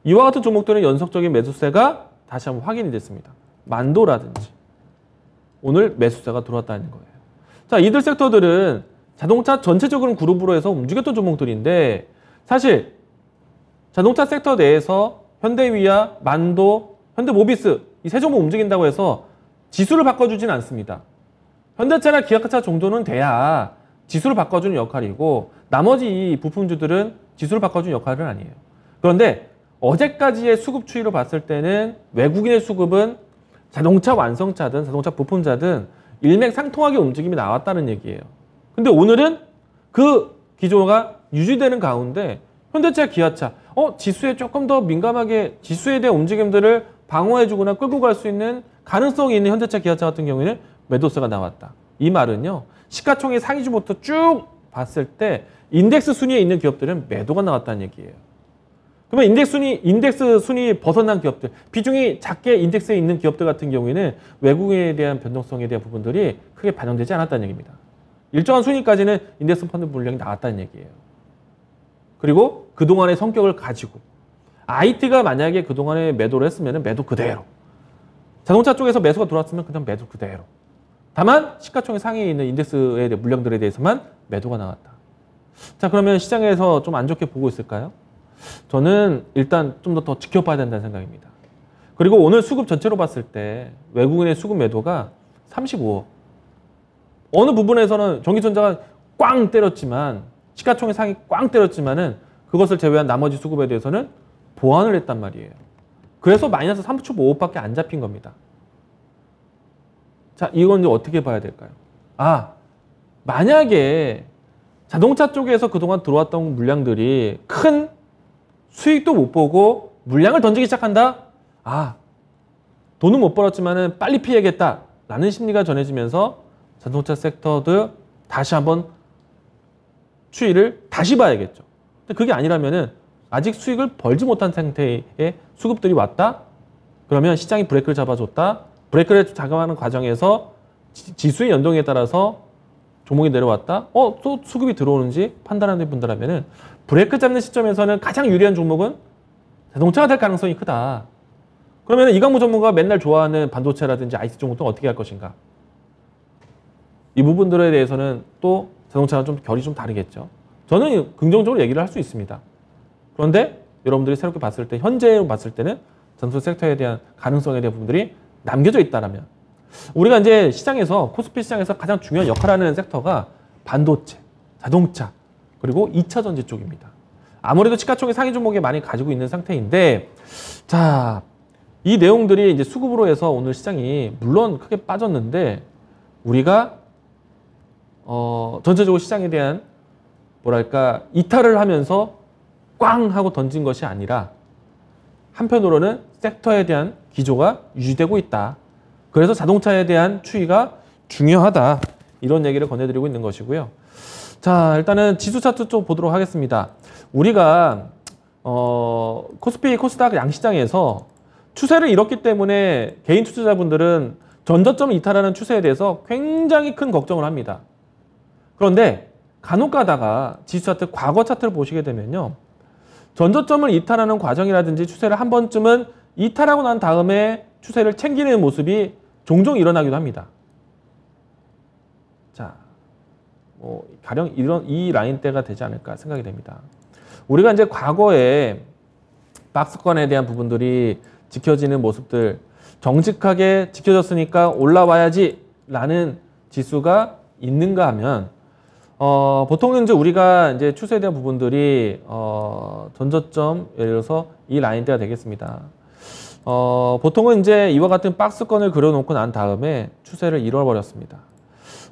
이와 같은 종목들은 연속적인 매수세가 다시 한번 확인이 됐습니다. 만도라든지 오늘 매수세가 들어왔다는 거예요. 자, 이들 섹터들은 자동차 전체적으로 그룹으로 해서 움직였던 종목들인데 사실 자동차 섹터 내에서 현대위아, 만도, 현대모비스 이 세 종목 움직인다고 해서 지수를 바꿔주진 않습니다. 현대차나 기아차 정도는 돼야 지수를 바꿔주는 역할이고 나머지 부품주들은 지수를 바꿔주는 역할은 아니에요. 그런데 어제까지의 수급 추이로 봤을 때는 외국인의 수급은 자동차 완성차든 자동차 부품자든 일맥상통하게 움직임이 나왔다는 얘기예요. 근데 오늘은 그 기조가 유지되는 가운데 현대차, 기아차 지수에 조금 더 민감하게 지수에 대한 움직임들을 방어해주거나 끌고 갈 수 있는 가능성이 있는 현대차, 기아차 같은 경우에는 매도세가 나왔다. 이 말은요. 시가총액 상위주부터 쭉 봤을 때 인덱스 순위에 있는 기업들은 매도가 나왔다는 얘기예요. 그러면 인덱스 순위 벗어난 기업들, 비중이 작게 인덱스에 있는 기업들 같은 경우에는 외국인에 대한 변동성에 대한 부분들이 크게 반영되지 않았다는 얘기입니다. 일정한 순위까지는 인덱스 펀드 물량이 나왔다는 얘기예요. 그리고 그동안의 성격을 가지고 IT가 만약에 그동안에 매도를 했으면 매도 그대로, 자동차 쪽에서 매수가 들어왔으면 그냥 매도 그대로, 다만 시가총액 상위에 있는 인덱스의 물량들에 대해서만 매도가 나왔다. 자, 그러면 시장에서 좀 안 좋게 보고 있을까요? 저는 일단 좀 더 지켜봐야 된다는 생각입니다. 그리고 오늘 수급 전체로 봤을 때 외국인의 수급 매도가 35억. 어느 부분에서는 전기전자가 꽝 때렸지만 시가총액 상위 꽝 때렸지만은 그것을 제외한 나머지 수급에 대해서는 보완을 했단 말이에요. 그래서 마이너스 35억밖에 안 잡힌 겁니다. 자, 이건 이제 어떻게 봐야 될까요? 만약에 자동차 쪽에서 그동안 들어왔던 물량들이 큰 수익도 못 보고 물량을 던지기 시작한다? 돈은 못 벌었지만은 빨리 피해야겠다 라는 심리가 전해지면서 자동차 섹터도 다시 한번 추이를 다시 봐야겠죠. 근데 그게 아니라면은 아직 수익을 벌지 못한 상태의 수급들이 왔다? 그러면 시장이 브레이크를 잡아줬다? 브레이크를 작용하는 과정에서 지수의 연동에 따라서 종목이 내려왔다? 또 수급이 들어오는지 판단하는 분들라면은 브레이크 잡는 시점에서는 가장 유리한 종목은 자동차가 될 가능성이 크다. 그러면 이강무 전문가가 맨날 좋아하는 반도체라든지 IC 종목도 어떻게 할 것인가? 이 부분들에 대해서는 또 자동차와 좀 결이 좀 다르겠죠. 저는 긍정적으로 얘기를 할 수 있습니다. 그런데 여러분들이 새롭게 봤을 때, 현재로 봤을 때는 전투 섹터에 대한 가능성에 대한 부분들이 남겨져 있다라면 우리가 이제 시장에서, 코스피 시장에서 가장 중요한 역할을 하는 섹터가 반도체, 자동차, 그리고 2차 전지 쪽입니다. 아무래도 시가총액 상위 종목에 많이 가지고 있는 상태인데, 자, 이 내용들이 이제 수급으로 해서 오늘 시장이 물론 크게 빠졌는데 우리가 전체적으로 시장에 대한 뭐랄까 이탈을 하면서 꽝 하고 던진 것이 아니라 한편으로는 섹터에 대한 기조가 유지되고 있다. 그래서 자동차에 대한 추이가 중요하다. 이런 얘기를 건네드리고 있는 것이고요. 자, 일단은 지수 차트 쪽 보도록 하겠습니다. 우리가 코스피, 코스닥 양시장에서 추세를 잃었기 때문에 개인 투자자분들은 전저점을 이탈하는 추세에 대해서 굉장히 큰 걱정을 합니다. 그런데 간혹 가다가 지수 차트, 과거 차트를 보시게 되면요. 전저점을 이탈하는 과정이라든지 추세를 한 번쯤은 이탈하고 난 다음에 추세를 챙기는 모습이 종종 일어나기도 합니다. 자, 가령 이 라인대가 되지 않을까 생각이 됩니다. 우리가 이제 과거에 박스권에 대한 부분들이 지켜지는 모습들, 정직하게 지켜졌으니까 올라와야지 라는 지수가 있는가 하면 보통은 이제 우리가 이제 추세에 대한 부분들이 전저점, 예를 들어서 이 라인대가 되겠습니다. 보통은 이제 이와 같은 박스권을 그려놓고 난 다음에 추세를 잃어버렸습니다.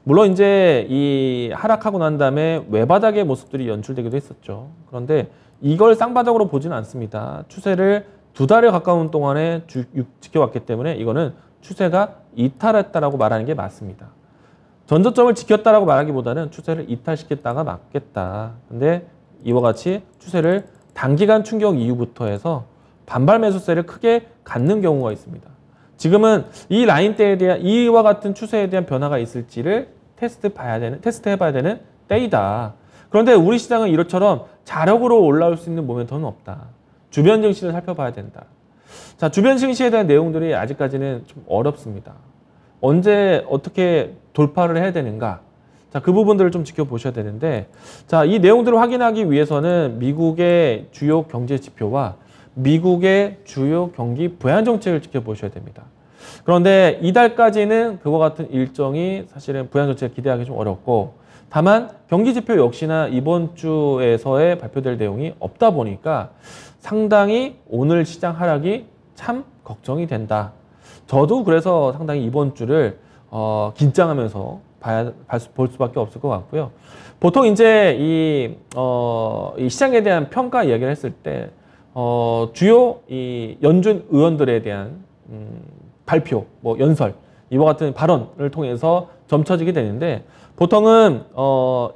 물론 이제 이 하락하고 난 다음에 외바닥의 모습들이 연출되기도 했었죠. 그런데 이걸 쌍바닥으로 보지는 않습니다. 추세를 2달에 가까운 동안에 지켜왔기 때문에 이거는 추세가 이탈했다라고 말하는 게 맞습니다. 전저점을 지켰다라고 말하기보다는 추세를 이탈시켰다가 맞겠다. 근데 이와 같이 추세를 단기간 충격 이후부터 해서 반발 매수세를 크게 갖는 경우가 있습니다. 지금은 이 라인대에 대한 이와 같은 추세에 대한 변화가 있을지를 테스트해봐야 되는 때이다. 그런데 우리 시장은 이것처럼 자력으로 올라올 수 있는 모멘텀은 없다. 주변 증시를 살펴봐야 된다. 자, 주변 증시에 대한 내용들이 아직까지는 좀 어렵습니다. 언제 어떻게 돌파를 해야 되는가? 자, 그 부분들을 좀 지켜보셔야 되는데, 자, 이 내용들을 확인하기 위해서는 미국의 주요 경제 지표와 미국의 주요 경기 부양 정책을 지켜보셔야 됩니다. 그런데 이달까지는 그와 같은 일정이 사실은 부양 정책을 기대하기 좀 어렵고, 다만 경기 지표 역시나 이번 주에서의 발표될 내용이 없다 보니까 상당히 오늘 시장 하락이 참 걱정이 된다. 저도 그래서 상당히 이번 주를 긴장하면서 볼 수밖에 없을 것 같고요. 보통 이제 이 시장에 대한 평가 이야기를 했을 때 주요 이 연준 의원들에 대한 발표, 연설, 이와 같은 발언을 통해서 점쳐지게 되는데, 보통은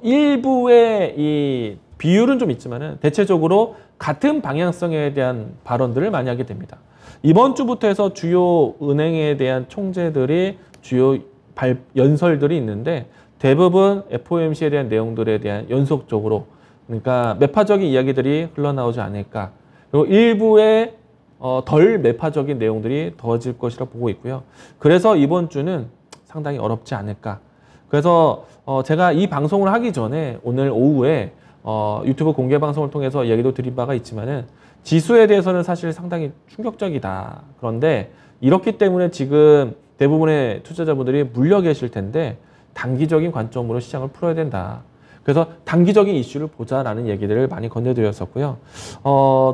일부의 이 비율은 좀 있지만은 대체적으로 같은 방향성에 대한 발언들을 많이 하게 됩니다. 이번 주부터 해서 주요 은행에 대한 총재들이 주요 연설들이 있는데, 대부분 FOMC에 대한 내용들에 대한 연속적으로, 그러니까 매파적인 이야기들이 흘러나오지 않을까. 그리고 일부의 덜 매파적인 내용들이 더해질 것이라 보고 있고요. 그래서 이번 주는 상당히 어렵지 않을까. 그래서 제가 이 방송을 하기 전에 오늘 오후에 유튜브 공개 방송을 통해서 얘기도 드린 바가 있지만은 지수에 대해서는 사실 상당히 충격적이다. 그런데 이렇기 때문에 지금 대부분의 투자자분들이 물려 계실 텐데 단기적인 관점으로 시장을 풀어야 된다. 그래서 단기적인 이슈를 보자라는 얘기들을 많이 건네드렸었고요.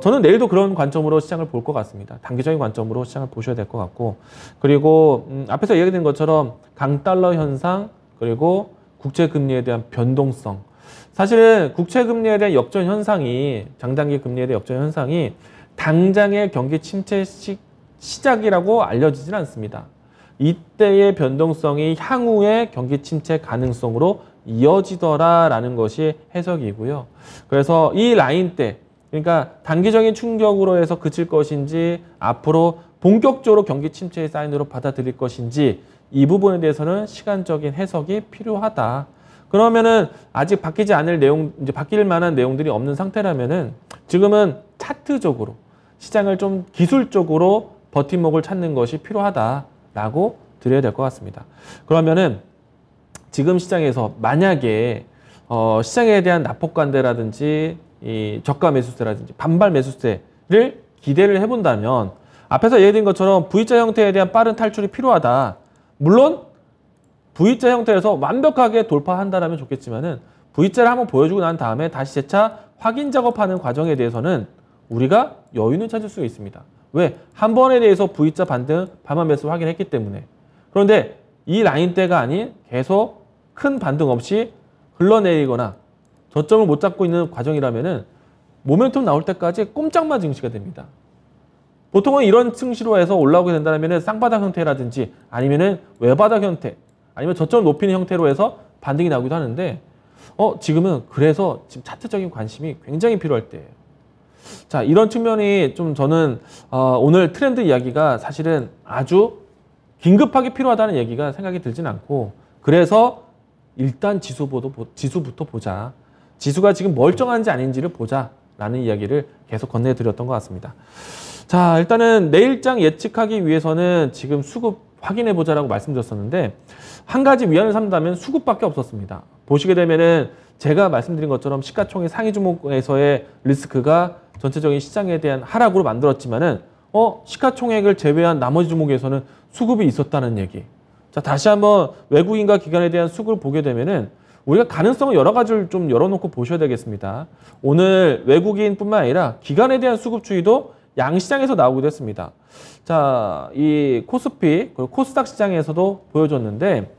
저는 내일도 그런 관점으로 시장을 볼 것 같습니다. 단기적인 관점으로 시장을 보셔야 될 것 같고, 그리고 앞에서 얘기된 것처럼 강달러 현상, 그리고 국채금리에 대한 변동성. 사실은 국채금리에 대한 역전 현상이, 장단기 금리에 대한 역전 현상이 당장의 경기 침체 시작이라고 알려지진 않습니다. 이때의 변동성이 향후의 경기 침체 가능성으로 이어지더라라는 것이 해석이고요. 그래서 이 라인대, 그러니까 단기적인 충격으로 해서 그칠 것인지 앞으로 본격적으로 경기 침체의 사인으로 받아들일 것인지 이 부분에 대해서는 시간적인 해석이 필요하다. 그러면은 아직 바뀌지 않을 내용, 이제 바뀔 만한 내용들이 없는 상태라면은 지금은 차트적으로 시장을 좀 기술적으로 버팀목을 찾는 것이 필요하다라고 드려야 될 것 같습니다. 그러면은 지금 시장에서 만약에 시장에 대한 낙폭관대라든지 이 저가 매수세라든지 반발 매수세를 기대를 해본다면 앞에서 얘기된 것처럼 V자 형태에 대한 빠른 탈출이 필요하다. 물론 V자 형태에서 완벽하게 돌파한다면 좋겠지만은 V자를 한번 보여주고 난 다음에 다시 재차 확인 작업하는 과정에 대해서는 우리가 여유는 찾을 수 있습니다. 왜? 한 번에 대해서 V자 반등, 반발 매수 확인했기 때문에. 그런데 이 라인대가 아닌 계속 큰 반등 없이 흘러내리거나 저점을 못 잡고 있는 과정이라면은 모멘텀 나올 때까지 꼼짝마 증시가 됩니다. 보통은 이런 증시로 해서 올라오게 된다면 쌍바닥 형태라든지 아니면은 외바닥 형태, 아니면 저점을 높이는 형태로 해서 반등이 나오기도 하는데 지금은 그래서 지금 차트적인 관심이 굉장히 필요할 때예요. 자, 이런 측면이 좀 저는 오늘 트렌드 이야기가 사실은 아주 긴급하게 필요하다는 얘기가 생각이 들진 않고, 그래서 일단 지수부터 보자. 지수가 지금 멀쩡한지 아닌지를 보자라는 이야기를 계속 건네드렸던 것 같습니다. 자, 일단은 내일장 예측하기 위해서는 지금 수급 확인해보자라고 말씀드렸었는데, 한 가지 위안을 삼다면 수급밖에 없었습니다. 보시게 되면은 제가 말씀드린 것처럼 시가총액 상위 종목에서의 리스크가 전체적인 시장에 대한 하락으로 만들었지만은 시가총액을 제외한 나머지 종목에서는 수급이 있었다는 얘기. 자, 다시 한번 외국인과 기관에 대한 수급을 보게 되면은 우리가 가능성을 여러 가지를 좀 열어놓고 보셔야 되겠습니다. 오늘 외국인뿐만 아니라 기관에 대한 수급 추이도 양시장에서 나오기도 했습니다. 자, 이 코스피 그리고 코스닥 시장에서도 보여줬는데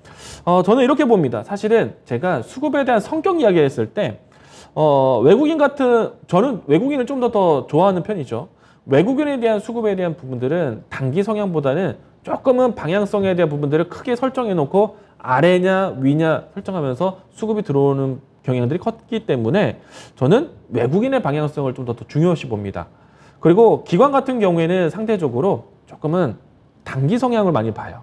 저는 이렇게 봅니다. 사실은 제가 수급에 대한 성격 이야기했을 때 저는 외국인을 좀 더 좋아하는 편이죠. 외국인에 대한 수급에 대한 부분들은 단기 성향보다는 조금은 방향성에 대한 부분들을 크게 설정해 놓고 아래냐 위냐 설정하면서 수급이 들어오는 경향들이 컸기 때문에 저는 외국인의 방향성을 좀 더 중요시 봅니다. 그리고 기관 같은 경우에는 상대적으로 조금은 단기 성향을 많이 봐요.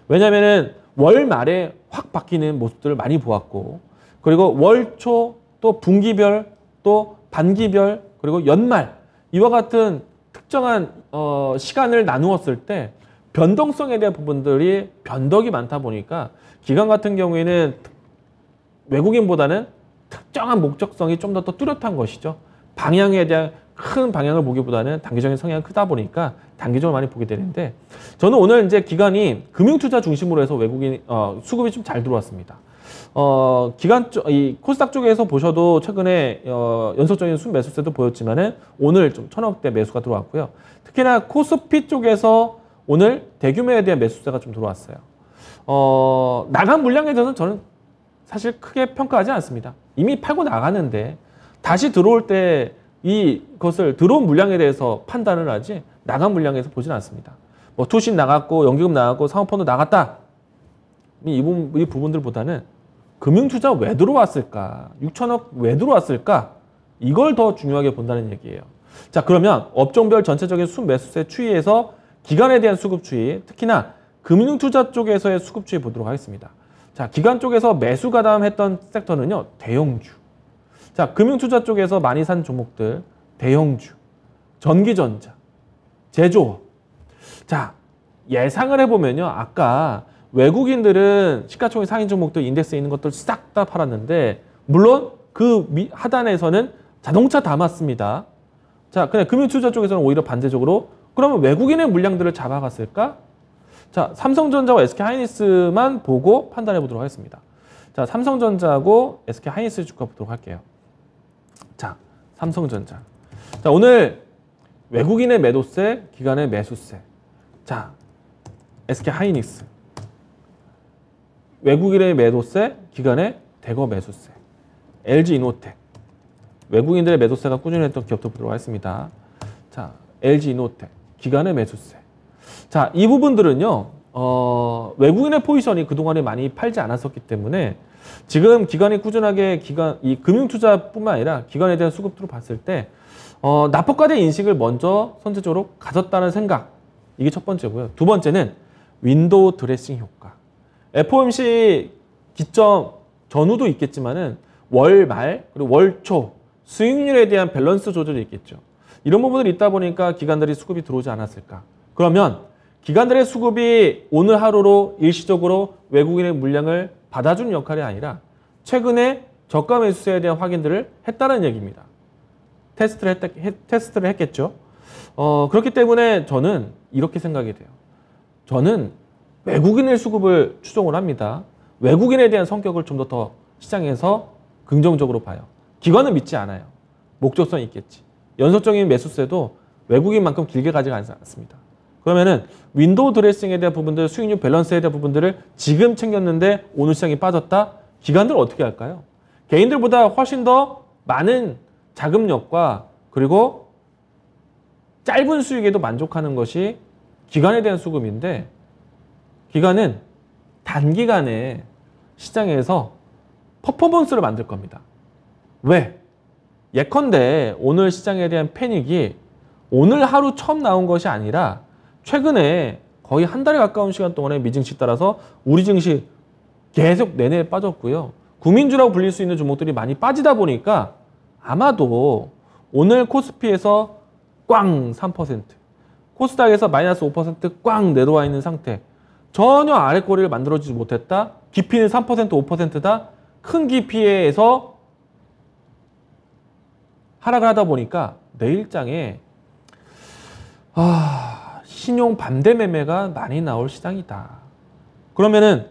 왜냐하면은 월 말에 확 바뀌는 모습들을 많이 보았고, 그리고 월 초 또 분기별 또 반기별 그리고 연말 이와 같은 특정한 시간을 나누었을 때 변동성에 대한 부분들이 변덕이 많다 보니까 기관 같은 경우에는 외국인보다는 특정한 목적성이 좀 더 뚜렷한 것이죠. 방향에 대한 큰 방향을 보기보다는 단기적인 성향이 크다 보니까 단기적으로 많이 보게 되는데, 저는 오늘 이제 기관이 금융투자 중심으로 해서 외국인 수급이 좀 잘 들어왔습니다. 이 코스닥 쪽에서 보셔도 최근에 연속적인 순매수세도 보였지만은 오늘 좀 천억대 매수가 들어왔고요. 특히나 코스피 쪽에서 오늘 대규모에 대한 매수세가 좀 들어왔어요. 나간 물량에 대해서는 저는 사실 크게 평가하지 않습니다. 이미 팔고 나가는데 다시 들어올 때 이것을 들어온 물량에 대해서 판단을 하지 나간 물량에서 보지는 않습니다. 뭐 투신 나갔고 연기금 나갔고 사모펀드 나갔다. 이 부분들보다는 금융투자 왜 들어왔을까? 6천억 왜 들어왔을까? 이걸 더 중요하게 본다는 얘기예요. 자, 그러면 업종별 전체적인 순매수세 추이에서 기관에 대한 수급 추이, 특히나 금융투자 쪽에서의 수급 추이 보도록 하겠습니다. 자, 기관 쪽에서 매수 가담했던 섹터는요, 대형주. 자, 금융투자 쪽에서 많이 산 종목들, 대형주, 전기전자, 제조업. 자, 예상을 해보면요, 아까 외국인들은 시가총액 상위 종목들 인덱스에 있는 것들 싹 다 팔았는데, 물론 그 하단에서는 자동차 담았습니다. 자, 그냥 금융투자 쪽에서는 오히려 반대적으로 그러면 외국인의 물량들을 잡아갔을까? 자, 삼성전자와 SK하이닉스만 보고 판단해 보도록 하겠습니다. 자, 삼성전자하고 SK하이닉스 주가 보도록 할게요. 자, 삼성전자. 자, 오늘 외국인의 매도세, 기관의 매수세. 자, SK하이닉스. 외국인의 매도세, 기관의 대거 매수세. LG이노텍. 외국인들의 매도세가 꾸준히 했던 기업도 보도록 하겠습니다. 자, LG이노텍. 기관의 매수세. 자, 이 부분들은요, 외국인의 포지션이 그동안에 많이 팔지 않았었기 때문에 지금 기관이 꾸준하게 이 금융투자뿐만 아니라 기관에 대한 수급들을 봤을 때 납법과대 인식을 먼저 선제적으로 가졌다는 생각. 이게 첫 번째고요. 두 번째는 윈도우 드레싱 효과. FOMC 기점 전후도 있겠지만은 월 말 그리고 월 초 수익률에 대한 밸런스 조절이 있겠죠. 이런 부분들이 있다 보니까 기관들이 수급이 들어오지 않았을까. 그러면 기관들의 수급이 오늘 하루로 일시적으로 외국인의 물량을 받아주는 역할이 아니라 최근에 저가 매수세에 대한 확인들을 했다는 얘기입니다. 테스트를 했겠죠. 그렇기 때문에 저는 이렇게 생각이 돼요. 저는 외국인의 수급을 추종을 합니다. 외국인에 대한 성격을 좀 더 시장에서 긍정적으로 봐요. 기관은 믿지 않아요. 목적성이 있겠지. 연속적인 매수세도 외국인만큼 길게 가지가 않습니다. 그러면은 윈도우 드레싱에 대한 부분들, 수익률 밸런스에 대한 부분들을 지금 챙겼는데 오늘 시장이 빠졌다? 기관들은 어떻게 할까요? 개인들보다 훨씬 더 많은 자금력과 그리고 짧은 수익에도 만족하는 것이 기관에 대한 수급인데, 기관은 단기간에 시장에서 퍼포먼스를 만들 겁니다. 왜? 예컨대 오늘 시장에 대한 패닉이 오늘 하루 처음 나온 것이 아니라 최근에 거의 한 달에 가까운 시간 동안에 미증시 따라서 우리 증시 계속 내내 빠졌고요. 국민주라고 불릴 수 있는 종목들이 많이 빠지다 보니까 아마도 오늘 코스피에서 꽝 3%, 코스닥에서 마이너스 5%꽝 내려와 있는 상태, 전혀 아랫꼬리를 만들어주지 못했다. 깊이는 3%, 5%다. 큰 깊이에서 하락을 하다 보니까 내일장에 신용 반대 매매가 많이 나올 시장이다. 그러면은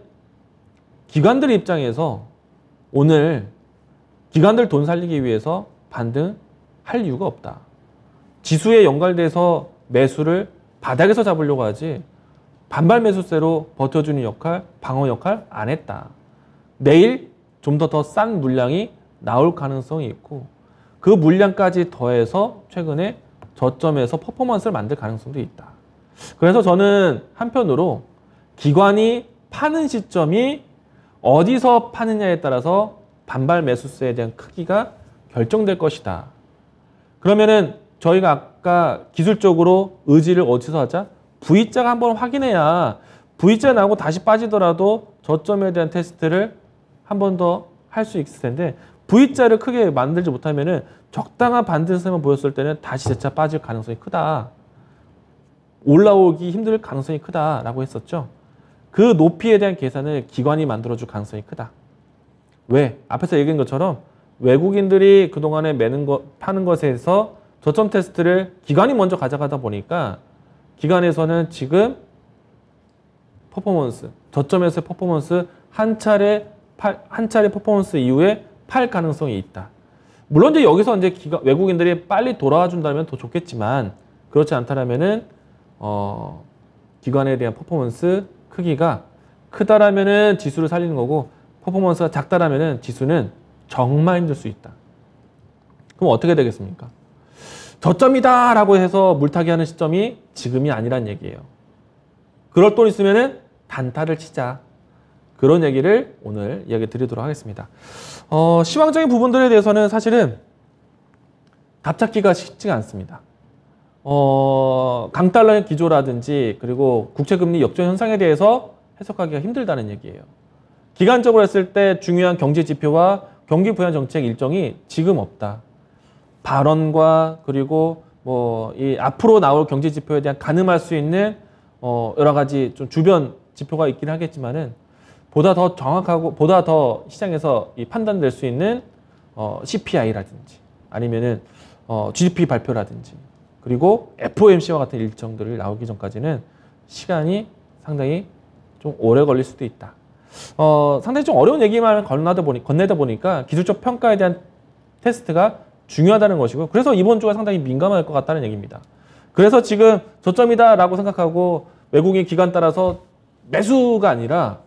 기관들 입장에서 오늘 기관들 돈 살리기 위해서 반등할 이유가 없다. 지수에 연결돼서 매수를 바닥에서 잡으려고 하지 반발 매수세로 버텨주는 역할, 방어 역할 안 했다. 내일 좀 더 싼 물량이 나올 가능성이 있고 그 물량까지 더해서 최근에 저점에서 퍼포먼스를 만들 가능성도 있다. 그래서 저는 한편으로 기관이 파는 시점이 어디서 파느냐에 따라서 반발 매수세에 대한 크기가 결정될 것이다. 그러면은 저희가 아까 기술적으로 의지를 어디서 하자? V자가 한번 확인해야 V자 나오고 다시 빠지더라도 저점에 대한 테스트를 한 번 더 할 수 있을 텐데 V자를 크게 만들지 못하면은 적당한 반등세만 보였을 때는 다시 재차 빠질 가능성이 크다. 올라오기 힘들 가능성이 크다라고 했었죠. 그 높이에 대한 계산을 기관이 만들어줄 가능성이 크다. 왜? 앞에서 얘기한 것처럼 외국인들이 그동안에 파는 것에서 저점 테스트를 기관이 먼저 가져가다 보니까 기관에서는 지금 퍼포먼스, 저점에서의 퍼포먼스 한 차례 퍼포먼스 이후에 팔 가능성이 있다. 물론 이제 여기서 이제 외국인들이 빨리 돌아와 준다면 더 좋겠지만 그렇지 않다라면은 기관에 대한 퍼포먼스 크기가 크다라면은 지수를 살리는 거고 퍼포먼스가 작다라면은 지수는 정말 힘들 수 있다. 그럼 어떻게 되겠습니까? 저점이다라고 해서 물타기 하는 시점이 지금이 아니란 얘기예요. 그럴 돈 있으면은 단타를 치자. 그런 얘기를 오늘 이야기 드리도록 하겠습니다. 시황적인 부분들에 대해서는 사실은 답 찾기가 쉽지가 않습니다. 강달러의 기조라든지 그리고 국채금리 역전 현상에 대해서 해석하기가 힘들다는 얘기예요. 기간적으로 했을 때 중요한 경제 지표와 경기 부양 정책 일정이 지금 없다. 발언과 그리고 이 앞으로 나올 경제 지표에 대한 가늠할 수 있는 여러 가지 좀 주변 지표가 있긴 하겠지만은 보다 더 정확하고 보다 더 시장에서 판단될 수 있는 CPI라든지 아니면은 GDP 발표라든지 그리고 FOMC와 같은 일정들이 나오기 전까지는 시간이 상당히 좀 오래 걸릴 수도 있다. 상당히 좀 어려운 얘기만 건네다 보니까 기술적 평가에 대한 테스트가 중요하다는 것이고 그래서 이번 주가 상당히 민감할 것 같다는 얘기입니다. 그래서 지금 저점이다라고 생각하고 외국인 기관 따라서 매수가 아니라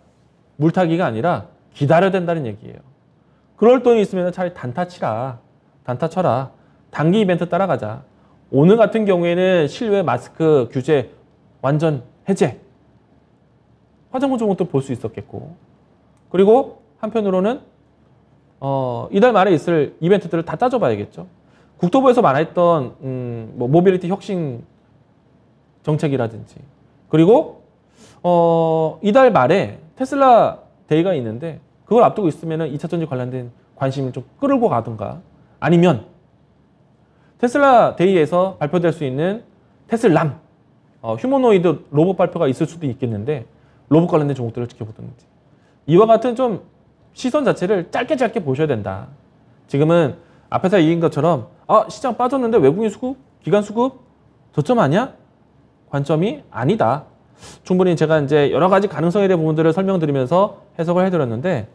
물타기가 아니라 기다려야 된다는 얘기예요. 그럴 돈이 있으면 차라리 단타 치라. 단타 쳐라. 단기 이벤트 따라가자. 오늘 같은 경우에는 실외 마스크 규제 완전 해제. 화장품 종목도 볼 수 있었겠고. 그리고 한편으로는 이달 말에 있을 이벤트들을 다 따져봐야겠죠. 국토부에서 말했던 모빌리티 혁신 정책이라든지 그리고 이달 말에 테슬라 데이가 있는데 그걸 앞두고 있으면 2차 전지 관련된 관심을 좀 끌고 가든가 아니면 테슬라 데이에서 발표될 수 있는 테슬람 휴머노이드 로봇 발표가 있을 수도 있겠는데 로봇 관련된 종목들을 지켜보든지 이와 같은 좀 시선 자체를 짧게 보셔야 된다. 지금은 앞에서 얘기한 것처럼 시장 빠졌는데 외국인 수급, 기관 수급 저점 아니야? 관점이 아니다. 충분히 제가 이제 여러 가지 가능성에 대한 부분들을 설명드리면서 해석을 해드렸는데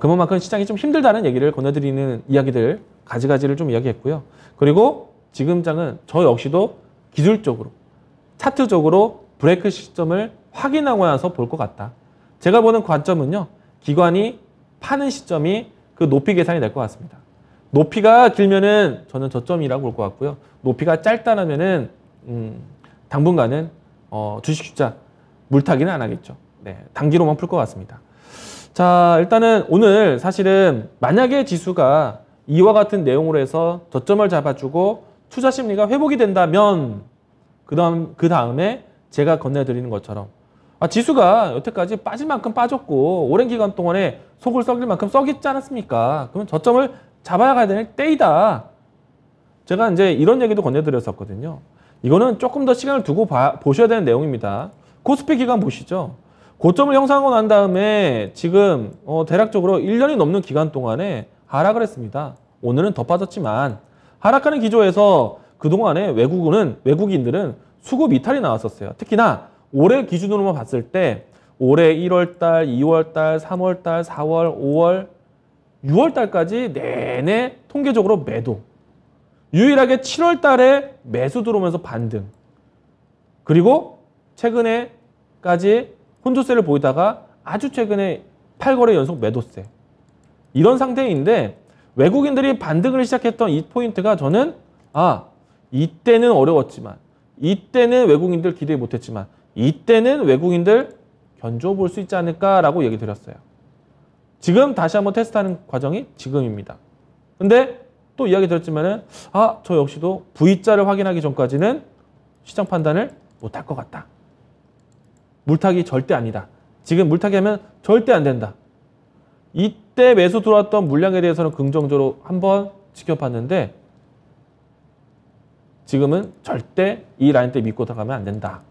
그만큼 시장이 좀 힘들다는 얘기를 건네드리는 이야기들 가지가지를 좀 이야기했고요. 그리고 지금 장은 저 역시도 기술적으로 차트적으로 브레이크 시점을 확인하고 나서 볼 것 같다. 제가 보는 관점은요. 기관이 파는 시점이 그 높이 계산이 될 것 같습니다. 높이가 길면은 저는 저점이라고 볼 것 같고요. 높이가 짧다면은 당분간은 주식 투자 물타기는 안 하겠죠. 네, 단기로만 풀 것 같습니다. 자, 일단은 오늘 사실은 만약에 지수가 이와 같은 내용으로 해서 저점을 잡아주고 투자 심리가 회복이 된다면 그 다음에 제가 건네드리는 것처럼 지수가 여태까지 빠질 만큼 빠졌고 오랜 기간 동안에 속을 썩일 만큼 썩있지 않았습니까? 그러면 저점을 잡아야 가야 될 때이다. 제가 이제 이런 얘기도 건네드렸었거든요. 이거는 조금 더 시간을 두고 보셔야 되는 내용입니다. 코스피 기간 보시죠. 고점을 형성하고 난 다음에 지금 대략적으로 1년이 넘는 기간 동안에 하락을 했습니다. 오늘은 더 빠졌지만 하락하는 기조에서 그동안에 외국인들은 수급 이탈이 나왔었어요. 특히나 올해 기준으로만 봤을 때 올해 1월달, 2월달, 3월달, 4월, 5월, 6월달까지 내내 통계적으로 매도. 유일하게 7월달에 매수 들어오면서 반등. 그리고 최근에까지 혼조세를 보이다가 아주 최근에 8거래 연속 매도세. 이런 상태인데 외국인들이 반등을 시작했던 이 포인트가 저는 이때는 어려웠지만 이때는 외국인들 기대 못했지만 이때는 외국인들 견뎌 볼 수 있지 않을까라고 얘기 드렸어요. 지금 다시 한번 테스트하는 과정이 지금입니다. 근데 또 이야기 드렸지만은 저 역시도 V자를 확인하기 전까지는 시장 판단을 못할 것 같다. 물타기 절대 아니다. 지금 물타기 하면 절대 안 된다. 이때 매수 들어왔던 물량에 대해서는 긍정적으로 한번 지켜봤는데 지금은 절대 이 라인 때 믿고 들어가면 안 된다.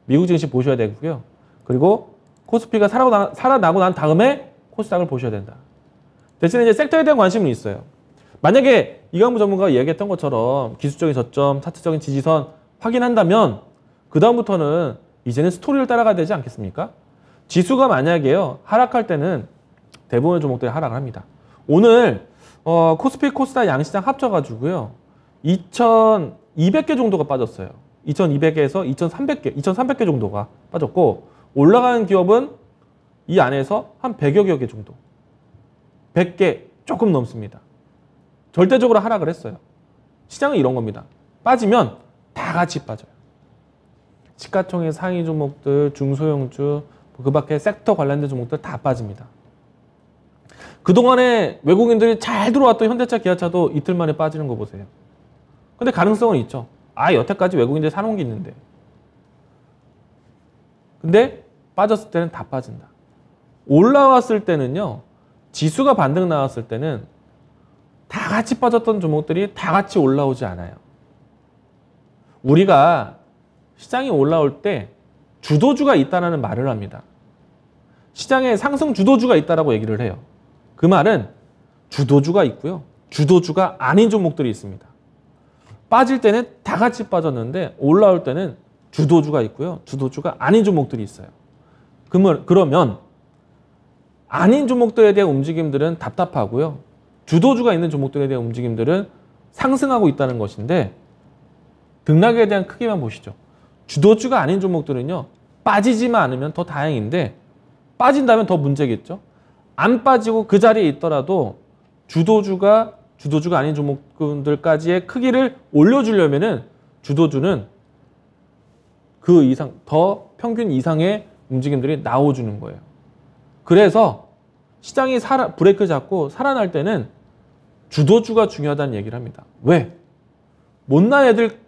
미국 증시 보셔야 되고요. 그리고 코스피가 살아나고 난 다음에 코스닥을 보셔야 된다. 대신에 이제 섹터에 대한 관심은 있어요. 만약에 이강무 전문가가 이야기했던 것처럼 기술적인 저점, 차트적인 지지선 확인한다면 그 다음부터는 이제는 스토리를 따라가야 되지 않겠습니까? 지수가 만약에요 하락할 때는 대부분의 종목들이 하락을 합니다. 오늘 코스피, 코스닥 양시장 합쳐가지고요 2,200개 정도가 빠졌어요. 2,200개에서 2,300개 정도가 빠졌고 올라가는 기업은 이 안에서 한 100여 개 정도. 100개 조금 넘습니다. 절대적으로 하락을 했어요. 시장은 이런 겁니다. 빠지면 다 같이 빠져요. 시가총액 상위 종목들, 중소형주, 그 밖에 섹터 관련된 종목들 다 빠집니다. 그동안에 외국인들이 잘 들어왔던 현대차, 기아차도 이틀 만에 빠지는 거 보세요. 근데 가능성은 있죠. 여태까지 외국인들이 사놓은 게 있는데. 근데 빠졌을 때는 다 빠진다. 올라왔을 때는요. 지수가 반등 나왔을 때는 다 같이 빠졌던 종목들이 다 같이 올라오지 않아요. 우리가 시장이 올라올 때 주도주가 있다는 말을 합니다. 시장에 상승 주도주가 있다라고 얘기를 해요. 그 말은 주도주가 있고요. 주도주가 아닌 종목들이 있습니다. 빠질 때는 다 같이 빠졌는데 올라올 때는 주도주가 있고요. 주도주가 아닌 종목들이 있어요. 그러면 아닌 종목들에 대한 움직임들은 답답하고요. 주도주가 있는 종목들에 대한 움직임들은 상승하고 있다는 것인데 등락에 대한 크기만 보시죠. 주도주가 아닌 종목들은요. 빠지지만 않으면 더 다행인데 빠진다면 더 문제겠죠. 안 빠지고 그 자리에 있더라도 주도주가 아닌 종목들까지의 크기를 올려주려면은 주도주는 그 이상, 더 평균 이상의 움직임들이 나와주는 거예요. 그래서 시장이 브레이크 잡고 살아날 때는 주도주가 중요하다는 얘기를 합니다. 왜? 못난 애들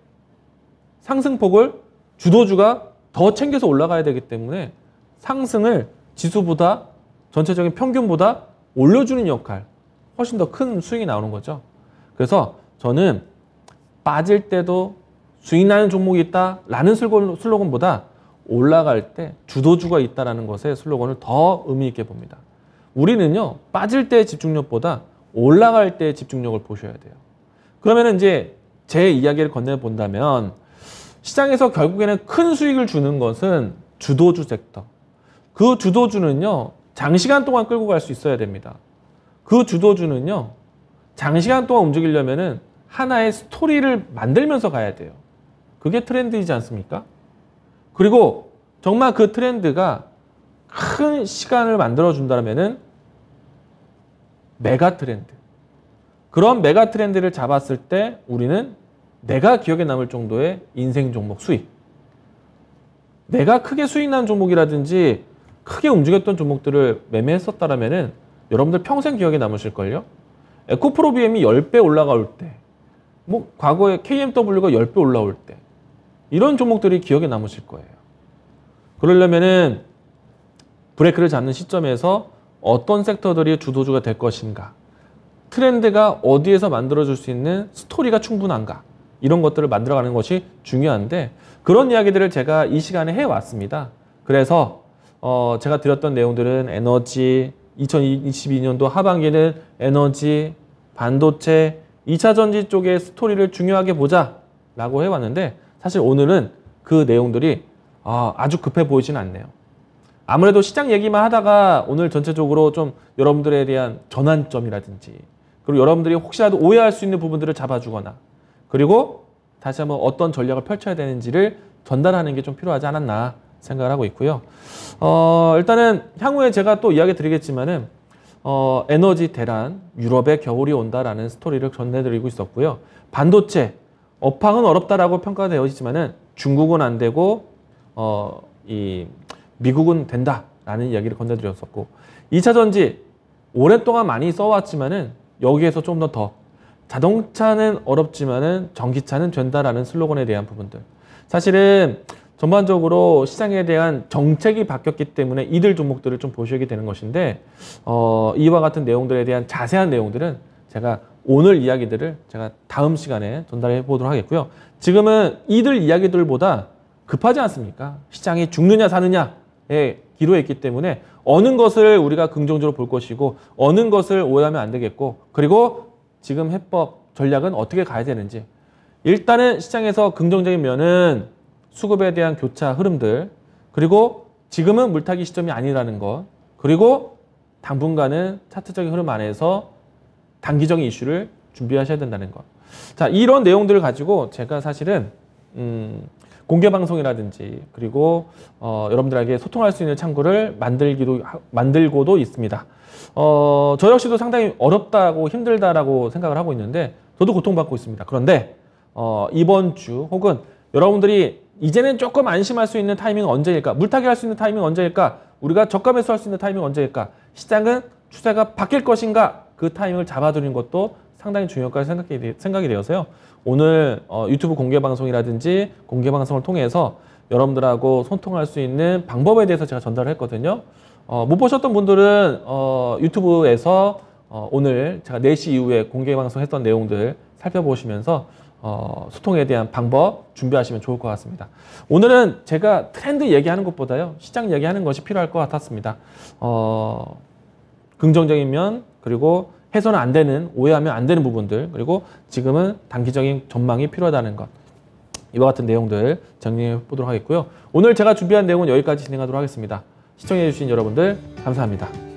상승폭을 주도주가 더 챙겨서 올라가야 되기 때문에 상승을 지수보다 전체적인 평균보다 올려주는 역할, 훨씬 더 큰 수익이 나오는 거죠. 그래서 저는 빠질 때도 수익 나는 종목이 있다라는 슬로건보다 올라갈 때 주도주가 있다는 것의 슬로건을 더 의미 있게 봅니다. 우리는요, 빠질 때의 집중력보다 올라갈 때의 집중력을 보셔야 돼요. 그러면 이제 제 이야기를 건네본다면 시장에서 결국에는 큰 수익을 주는 것은 주도주 섹터. 그 주도주는요, 장시간 동안 끌고 갈 수 있어야 됩니다. 그 주도주는요, 장시간 동안 움직이려면은 하나의 스토리를 만들면서 가야 돼요. 그게 트렌드이지 않습니까? 그리고 정말 그 트렌드가 큰 시간을 만들어준다면은 메가 트렌드. 그런 메가 트렌드를 잡았을 때 우리는 내가 기억에 남을 정도의 인생 종목 수익. 내가 크게 수익 난 종목이라든지 크게 움직였던 종목들을 매매했었다라면은 여러분들 평생 기억에 남으실걸요? 에코프로비엠이 10배 올라갈 때, 뭐 과거에 KMW가 10배 올라올 때 이런 종목들이 기억에 남으실 거예요. 그러려면은 브레이크를 잡는 시점에서 어떤 섹터들이 주도주가 될 것인가, 트렌드가 어디에서 만들어줄 수 있는 스토리가 충분한가, 이런 것들을 만들어가는 것이 중요한데 그런 이야기들을 제가 이 시간에 해왔습니다. 그래서 제가 드렸던 내용들은 에너지, 2022년도 하반기는 에너지, 반도체, 2차 전지 쪽의 스토리를 중요하게 보자 라고 해왔는데 사실 오늘은 그 내용들이 아주 급해 보이진 않네요. 아무래도 시장 얘기만 하다가 오늘 전체적으로 좀 여러분들에 대한 전환점이라든지, 그리고 여러분들이 혹시라도 오해할 수 있는 부분들을 잡아주거나, 그리고 다시 한번 어떤 전략을 펼쳐야 되는지를 전달하는 게 좀 필요하지 않았나 생각을 하고 있고요. 일단은 향후에 제가 또 이야기 드리겠지만은 에너지 대란, 유럽의 겨울이 온다라는 스토리를 전해드리고 있었고요. 반도체, 업황은 어렵다라고 평가되어 있지만은 중국은 안 되고 이 미국은 된다라는 이야기를 건네드렸었고, 2차 전지 오랫동안 많이 써왔지만은 여기에서 좀 더 자동차는 어렵지만은 전기차는 된다라는 슬로건에 대한 부분들, 사실은 전반적으로 시장에 대한 정책이 바뀌었기 때문에 이들 종목들을 좀 보시게 되는 것인데 이와 같은 내용들에 대한 자세한 내용들은 제가 오늘 이야기들을 제가 다음 시간에 전달해 보도록 하겠고요. 지금은 이들 이야기들보다 급하지 않습니까? 시장이 죽느냐 사느냐에 기로에 있기 때문에 어느 것을 우리가 긍정적으로 볼 것이고 어느 것을 오해하면 안 되겠고, 그리고 지금 해법 전략은 어떻게 가야 되는지, 일단은 시장에서 긍정적인 면은 수급에 대한 교차 흐름들, 그리고 지금은 물타기 시점이 아니라는 것, 그리고 당분간은 차트적인 흐름 안에서 단기적인 이슈를 준비하셔야 된다는 것. 자, 이런 내용들을 가지고 제가 사실은 공개 방송이라든지, 그리고 여러분들에게 소통할 수 있는 창구를 만들고도 있습니다. 저 역시도 상당히 어렵다고 힘들다라고 생각을 하고 있는데 저도 고통받고 있습니다. 그런데 이번 주 혹은 여러분들이 이제는 조금 안심할 수 있는 타이밍은 언제일까? 물타기 할 수 있는 타이밍은 언제일까? 우리가 저가 매수할 수 있는 타이밍은 언제일까? 시장은 추세가 바뀔 것인가? 그 타이밍을 잡아두는 것도 상당히 중요하다고 생각이 되어서요. 오늘 유튜브 공개 방송이라든지 공개 방송을 통해서 여러분들하고 소통할 수 있는 방법에 대해서 제가 전달을 했거든요. 못 보셨던 분들은 유튜브에서 오늘 제가 4시 이후에 공개 방송했던 내용들 살펴보시면서 소통에 대한 방법 준비하시면 좋을 것 같습니다. 오늘은 제가 트렌드 얘기하는 것보다요, 시장 얘기하는 것이 필요할 것 같았습니다. 긍정적인 면, 그리고 해서는 안 되는, 오해하면 안 되는 부분들, 그리고 지금은 단기적인 전망이 필요하다는 것, 이와 같은 내용들 정리해 보도록 하겠고요. 오늘 제가 준비한 내용은 여기까지 진행하도록 하겠습니다. 시청해 주신 여러분들 감사합니다.